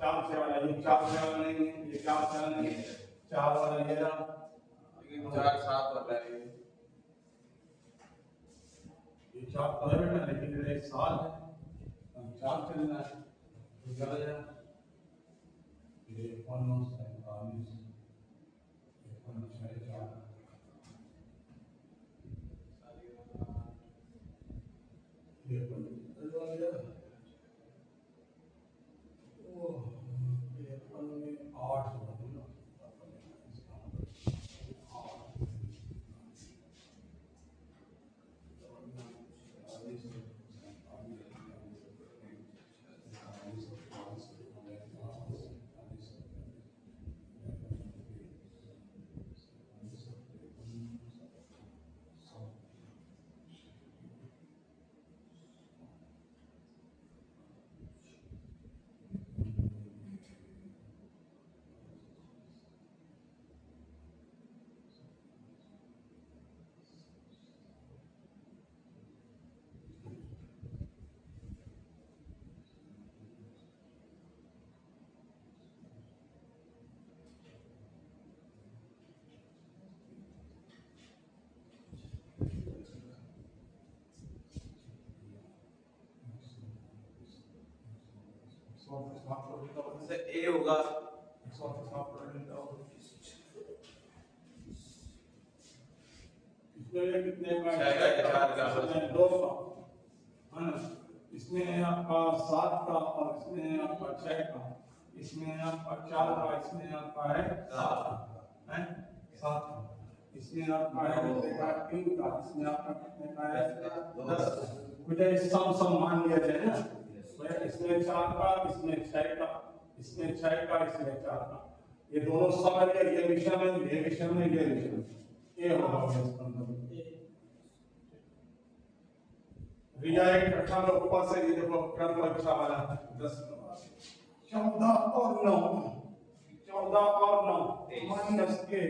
4 6 वाला ये 4 6 वाला नहीं है ये 4 6 वाला नहीं है 4 वाला ये रहा
लेकिन 4 7 वाला है
ये 4 तो है बेटा लेकिन ये 7 है 4 चलना है तो क्या हो जाएगा ये 1947 ये
से ए होगा
इसमें कितने का
छह का, चार का।
इसमें 200 है ना, इसमें आपका 7 का और इसमें आपका 6 का, इसमें आपका 4 का, इसमें आपका है 7 है 7, इसमें आपका है कितने का 3 का, इसमें आपका कितने का है 10। मुझे सम मान लिया जाए ना, इसमें 4 का, इसमें 6 का, इसमें 6 का, इसमें 4 का, ये दोनों सम है, ये विषम है, ये विषम है, ये विषम, ये होगा इसका मतलब। रिया एक कक्षा में ऊपर से ये देखो क्रम परीक्षा वाला 10 14 और 9 14 और 9 माइनस के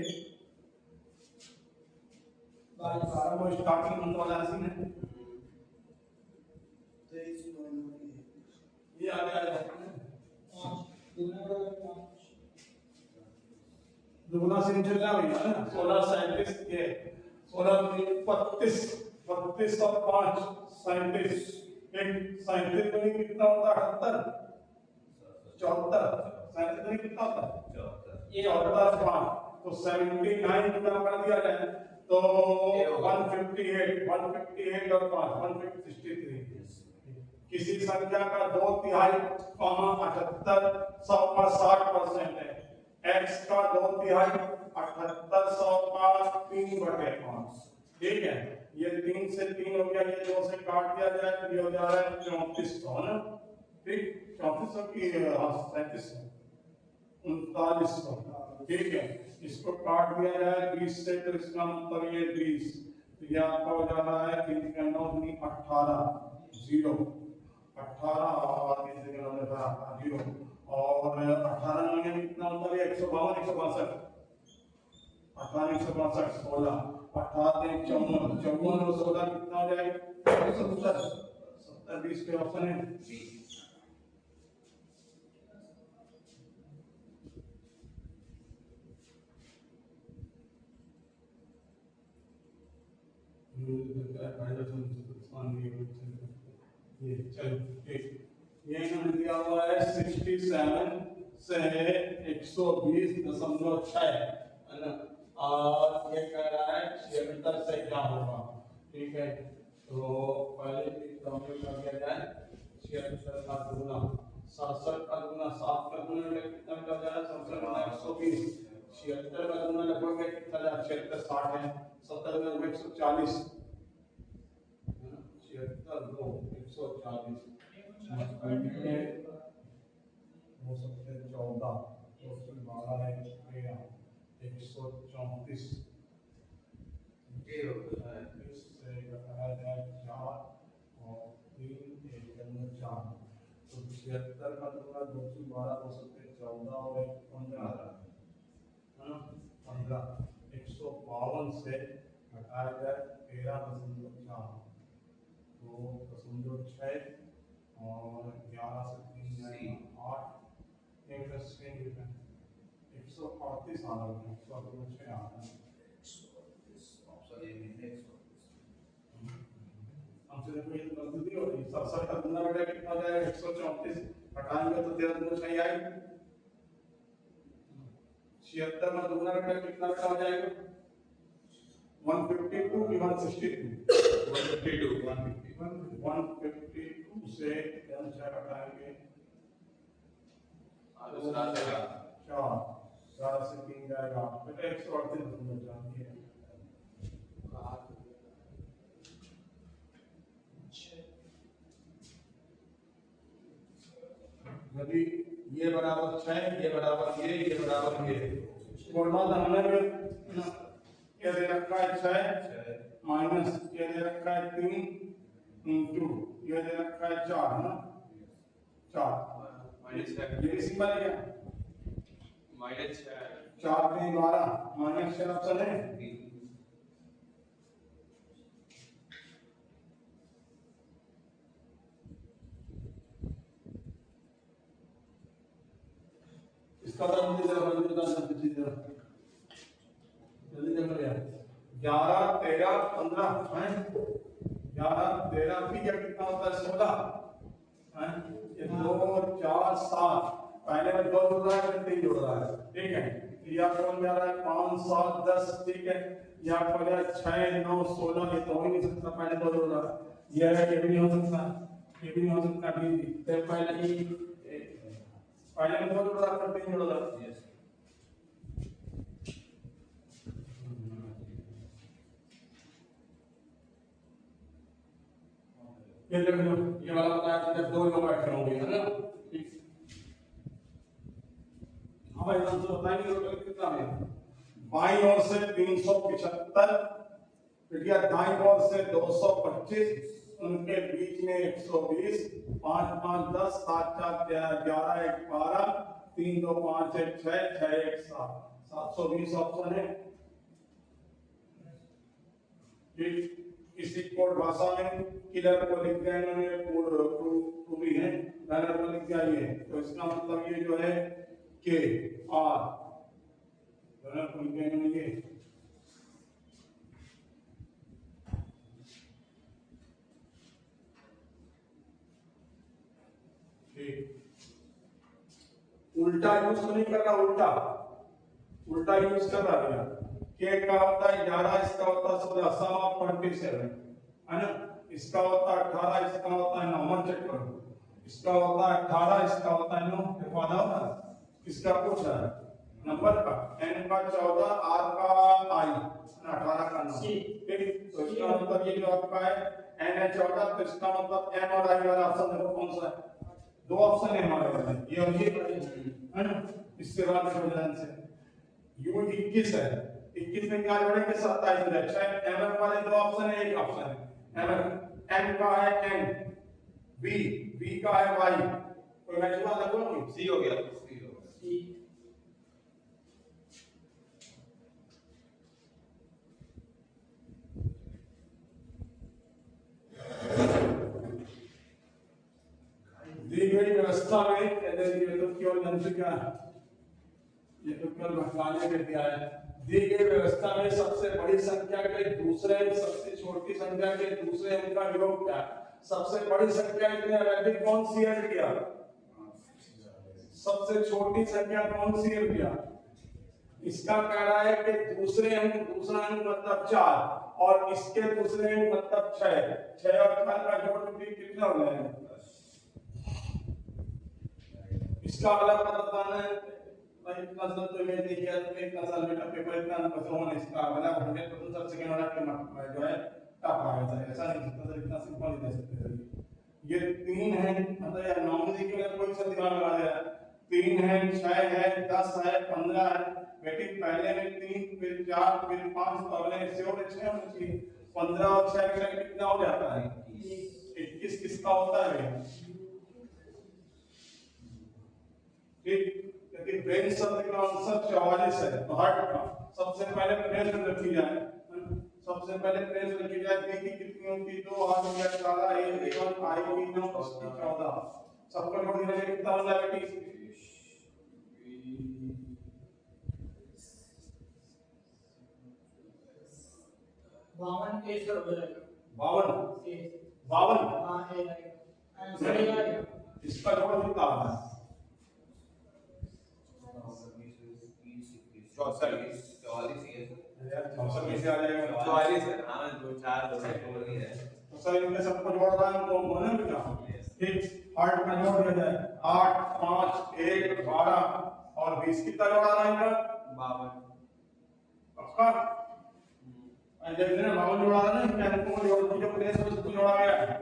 12 वो स्टार्टिंग मंथ वाला सीन है,
23
ये आ गया दुगना से नीचे क्या भैया ना 16 37 के 16 32 32 और 5 37 एक 37 में कितना होता है 78 74 37 में कितना होता है 74 5 तो 79 गुना कर दिया जाए तो 158 और 5 163 किसी संख्या का 2/3 78 100 का 60% है, x का 2/3 78 100 का 3/5, ठीक है, ये 3 से 3 हो गया, ये 2 से काट दिया जाए तो ये हो जा रहा है 3400 ना, ठीक 3400 की 3700 3900, ठीक है, इसको काट दिया जाए 20 से तो इसका मतलब ये 20 तो ये आपका हो जा रहा है 3 का 9 18 0 18 और इस जगह हमने भरा 0 और 18 में कितना होता है 152 162 18 162 16 18 54 54 और 16 कितना हो जाएगा 170 70 20 के ऑप्शन है ये चलो ठीक ये हमने दिया हुआ है 67 से 120.6 है ना, और ये कह रहा है 76 से क्या होगा, ठीक है, तो पहले कंप्यूट कर दिया जाए 76 का गुना 67 का गुना 7 का गुना कितना हो जाएगा 120 76 का गुना लगभग कितना जाएगा 76 60 है 70 में 140 76 2 140 हो सकते 14 12 है 134 से घटाया जाए 4 और 3 1 4 तो 76 का दूसरा 212 हो सकते 14 और 15 है ना 15 152 से घटाया जाए 13.4 तो 0.6 और 11 से 3 जाएगा 8 एक 138 आ रहा है 138 आ रहा है हमसे देखो ये गलती हो रही 67 का गुना बेटा कितना हो जाएगा 134 हटाएंगे तो 13 आएगी 76 का गुना बेटा कितना बेटा हो जाएगा 152 की 162 152 से 6 हटाएंगे 4 से 3 जाएगा बेटा 138 बन जाती है यदि ये बराबर 6 ये बराबर ये बराबर ये बोलना था हमने ये दे रखा है 6 माइनस ये दे रखा है 3 इंटू ये दे रखा है 4 है ना 4 ये सिंबल है क्या -4 3 12 माइनस 6 ऑप्शन है इसका तो मुझे जरा जल्दी जल्दी कर यार 11 13 15 हैं 11 13 भी क्या कितना होता है 16 हैं ये 2 4 7 पहले में 2 जुड़ रहा है फिर 3 जुड़ रहा है, ठीक है। यह कौन जा रहा है 5 7 10, ठीक है। यह पहले 6 9 16, ये तो हो ही नहीं सकता, पहले 2 जुड़ रहा है। ये भी नहीं हो सकता, ये भी नहीं हो सकता, फिर पहले में 2 जुड़ रहा है फिर 3 जुड़ रहा है। ये देख लो, ये वाला बताया था जब 2 लोग बैठे होंगे, है ना। हाँ भाई, आंसर बताएंगे टोटल कितना है। बाईं ओर से 375, फिर यह दाईं ओर से 225, उनके बीच में 120, 5 5 10, 7 4 11 1 12, 3 2 5 1 6 6 1 7, 720 ऑप्शन है। इसी कोड भाषा में किलर को लिख दिया इन्होंने, कोड भी है, रनर को लिख दिया ये, तो इसका मतलब ये जो है के आर, रनर को लिख दिया इन्होंने ये। उल्टा यूज तो नहीं कर रहा, उल्टा यूज कर रहा है। के का होता है 11, इसका होता है 16, सम ऑफ 27, है ना। इसका होता है 18, इसका होता है 9, चेक करो। इसका होता है 18, इसका होता है 9, वादा होगा। किसका पूछ रहा है? नंबर का। n का 14, r का i, 18 का 9, ठीक। तो इसका मतलब ये जो आपका है n है 14, तो इसका मतलब n और i वाला ऑप्शन देखो कौन सा है। 2 ऑप्शन है हमारे पास, ये और ये, है ना। इसके बाद देखो ध्यान से, u 21 है, 21 में क्या जोड़ेंगे 27 में। अच्छा m वाले 2 ऑप्शन है, एक ऑप्शन है m का है n, b का है y, कोई मैच हुआ लगभग
सी हो गया,
दी गई व्यवस्था में ये तो कल भटकाने के दिया है। दी गई व्यवस्था में सबसे बड़ी संख्या के दूसरे सबसे छोटी संख्या के दूसरे अंक का योग क्या है? सबसे बड़ी संख्या इतने रैपिड कौन सी है किया? सबसे छोटी संख्या कौन सी है किया? इसका कह रहा है कि दूसरा अंक मतलब 4 और इसके दूसरे अंक मतलब 6 और 4 का जोड़ भी कितना हो जाएगा? इसका अगला पता बताना है भाई। इतना सा तो ये देखिए तो इतना साल में पेपर इतना पता होना, इसका अगला 100% सब सेकंड वाला का जो है टफ आ गया। ऐसा नहीं सकता, इतना सिंपल ही दे सकते हैं। ये 3 है, मतलब यार नॉर्मली के कोई सा दिमाग लगा दे। 3 है, 6 है, 10 है, 15 है। बेटी पहले में 3, फिर 4, फिर 5, तो अगले से और 6 होना चाहिए। 15 और 6 का कितना हो जाता है? 21 किसका होता है? ठीक, क्योंकि ब्रेन शब्द का आंसर 44 है, तो हार्ट का सबसे पहले प्रेस रखी जाए। सबसे पहले प्रेस रखी जाए। बी की कितनी होती? 2, 8 हो गया 14, ए की 1, आई की 9, उसकी 14। सबको जोड़ देने में कितना हो जाएगा बेटी?
52 ए सर हो जाएगा।
52
हाँ ए आंसर है।
इसका जोड़ कितना होगा?
64
में से आ जाएगा
44 है। हाँ, 2 4 2 है
तो सर इनमें सबको जोड़ रहा है तो होने में क्या? ठीक, 8 का जोड़ दिया जाए। 8 5 1 12 और 20 कितना जोड़ा रहा है इनका?
52
पक्का? देखने में 52 जोड़ा रहा है ना, क्या इनको जोड़ दिया प्लेस में सबको जोड़ा गया है।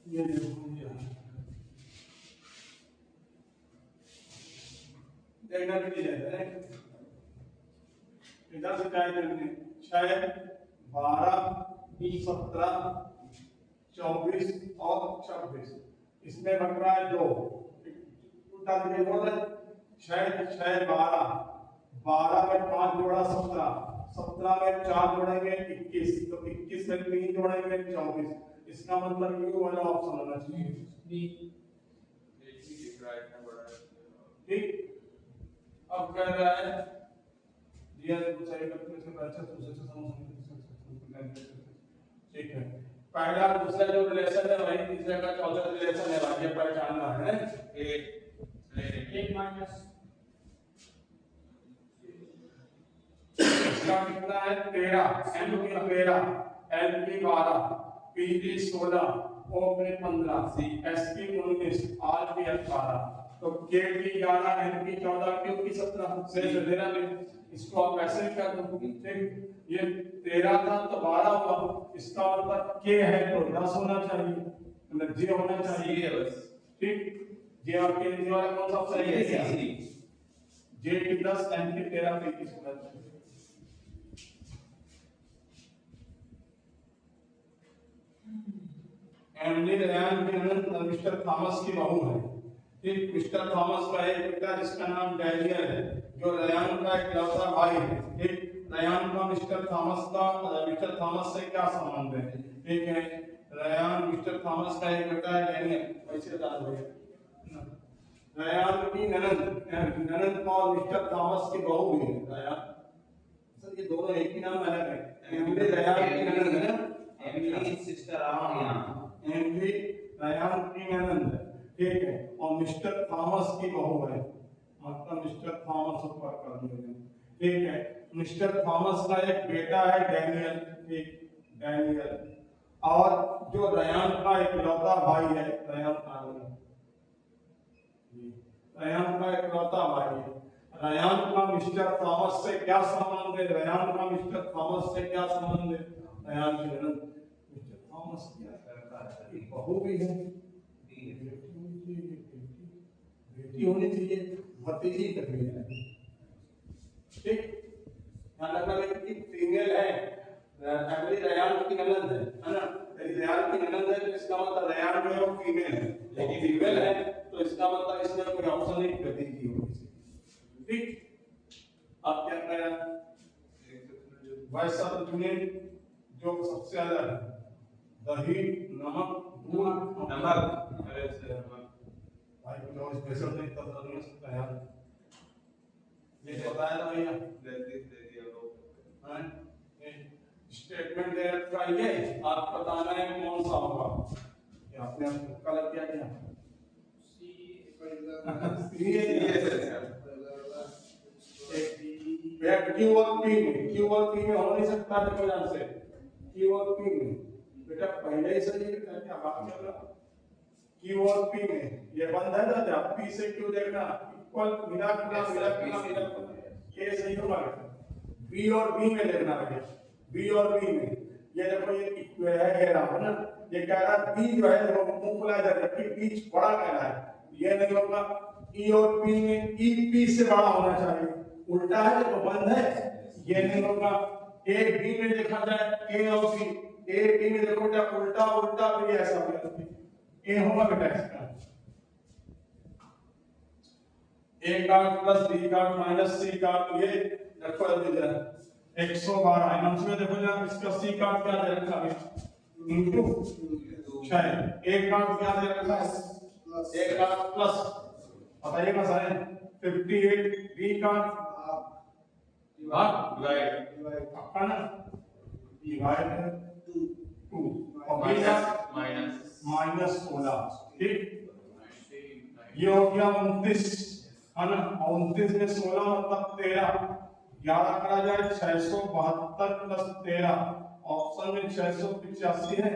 ये देखो देखना भी जाता है। इधर से क्या करने 6 12 20 17 24 और 26, इसमें बन रहा है 2 उल्टा दिखे बोल रहे 6 6 12 12 में 5 जोड़ा 17 17 में 4 जोड़ेंगे 21, तो 21 में 3 जोड़ेंगे 24। इसका मतलब ये वाला ऑप्शन होना चाहिए
बी।
ठीक। अब कह रहा है ये सही करते हैं अच्छा ठीक है। पहला दूसरा जो रिलेशन है वही तीसरे का चौथा रिलेशन है, ये पहचानना है।
एक माइनस
इसका कितना है 13, एम की 13, एल की 12, पी की 16, ओ की 15, एस की 19, आर की 18, तो के की 11, एन की 14, क्यू की 17 से देना नहीं। इसको आप ऐसे ही कर दो, ठीक। ये 13 था तो 12 हुआ, इसका मतलब के है तो 10 होना चाहिए, मतलब जे होना चाहिए बस, ठीक। जे और के जे वाला कौन सा ऑप्शन है? जे की 10, एन की 13, पी की 16। एमिली रयान के अनंत मिस्टर थॉमस की बहू है, ठीक। मिस्टर थॉमस का एक बेटा जिसका नाम डैनियल है, जो रयान का इकलौता भाई है, ठीक। रयान का मिस्टर थॉमस से क्या संबंध है? ठीक है, रयान मिस्टर थॉमस का एक बेटा है डैनियल, वैसे याद हो गया। रयान की ननद और मिस्टर थॉमस की बहू भी है रयान। सर ये दोनों एक ही नाम अलग है। एमिली रयान की ननद है ना,
एमिली सिस्टर ऑफ यहाँ
एमिली रयान की ननद, ठीक है, और मिस्टर थॉमस की बहू है, मतलब मिस्टर थॉमस ऊपर कर दिया, ठीक है। मिस्टर थॉमस का एक बेटा है डैनियल, ठीक, डैनियल, और जो रयान का इकलौता भाई है, रयान का इकलौता भाई है। रयान का मिस्टर थॉमस से क्या संबंध है? रयान का मिस्टर थॉमस से क्या संबंध है? रयान की ननद मिस्टर थॉमस क्या करता है? एक बहू भी है, बेटी होनी चाहिए, भतीजी कभी है, ठीक। ध्यान रखना कि फीमेल है, एमिली रयान की ननद है ना, रयान की ननद है तो इसका मतलब रयान जो है वो फीमेल है, लेकिन फीमेल है तो इसका मतलब इसमें कोई ऑप्शन नहीं, भतीजी होगी, ठीक। अब क्या कह रहा है? वैसा तो चुने जो सबसे ज्यादा है, दही, नमक, दूध,
नमक, अरे सर
भाई कुछ और स्पेशल नहीं तब नहीं हो सकता यार, ये बताया था भैया। स्टेटमेंट दे रखा है, आप बताना है कौन सा होगा, ये आपने तुक्का लग गया क्या? क्यू और पी में हो नहीं सकता देखो ध्यान से, क्यू और पी में बेटा पहले ही सही है, क्या बात कर रहा, क्यू और पी में ये बंद है ना, पी से क्यू देखना इक्वल मिला ये सही होगा। बी और बी में देखना है, बी और बी में ये देखो ये है ना, ये कह रहा है बी जो है वो मुंह खुला जाता है, बीच बड़ा कह रहा है, ये नहीं होगा। ई और पी में ई पी से बड़ा होना चाहिए, उल्टा है तो बंद है, ये नहीं होगा। ए बी में देखा जाए ए और बी, ए बी में देखो क्या उल्टा उल्टा भी ऐसा होगा, ए होगा बेटा इसका, ए का प्लस बी का माइनस सी का, ये देखो जल्दी जरा 112 इनमें से देखो जरा इसका सी का क्या दे रखा है इनटू 6, ए का क्या दे रखा है, ए का प्लस बताइए ना सारे 58, बी का डिवाइड आपका ना डिवाइड 2 और बी का माइनस 16, ठीक। ये हो गया 29 है ना, 29 में 16 मतलब 13, 11 करा जाए 672 प्लस 13, ऑप्शन में 685 है,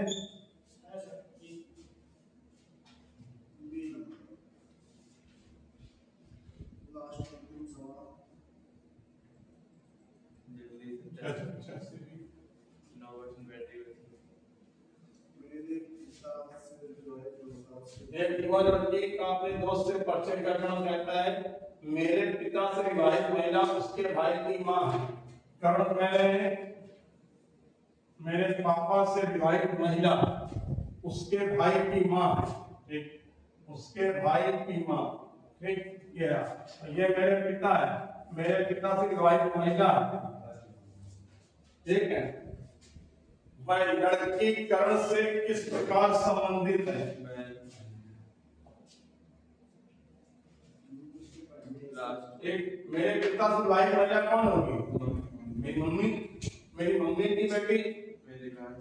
एक युवक लड़की का अपने दोस्त से परिचय करना कहता है, मेरे पिता से विवाहित महिला उसके भाई की मां है। कर्ण मैंने मेरे पापा से विवाहित महिला उसके भाई की मां है, ठीक, उसके भाई की मां, ठीक। ये मेरे पिता है, मेरे पिता से विवाहित महिला, ठीक है। वह लड़की कर्ण से किस प्रकार संबंधित है? एक मेरे पिता से विवाहित महिला कौन होगी? मेरी मम्मी की बेटी
मेरे घर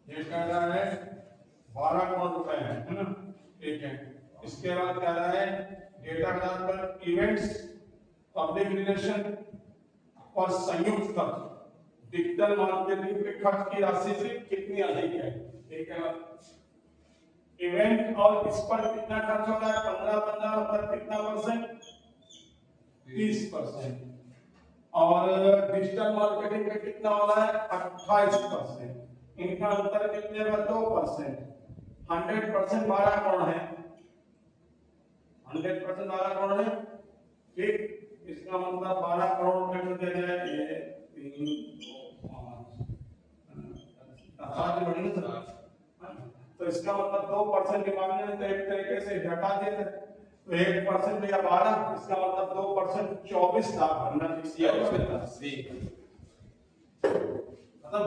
ये कह रहा है 12 करोड़ रुपए है ना, ठीक है। इसके बाद कह रहा है डेटा के आधार पर इवेंट्स, पब्लिक रिलेशन और संयुक्त खर्च, डिजिटल मार्केटिंग पे खर्च की राशि से कितनी अधिक है, ठीक है। इवेंट और इस पर कितना खर्च हो रहा है, 15 पर कितना परसेंट, 30%। और डिजिटल मार्केटिंग पे कितना हो रहा है, 28%। इनका अंतर कितने का, 2%। 100% 12 करोड़ है, 100% 12 करोड़ है, ठीक। इसका मतलब 12 करोड़ रुपए में दे जाए, ये 3 2 5 7 बढ़ी ना सर। तो इसका मतलब 2% के मामले में तो एक तरीके से घटा देते, तो 1% या 12, इसका मतलब 2% 24 लाख बनना चाहिए।
सी
मतलब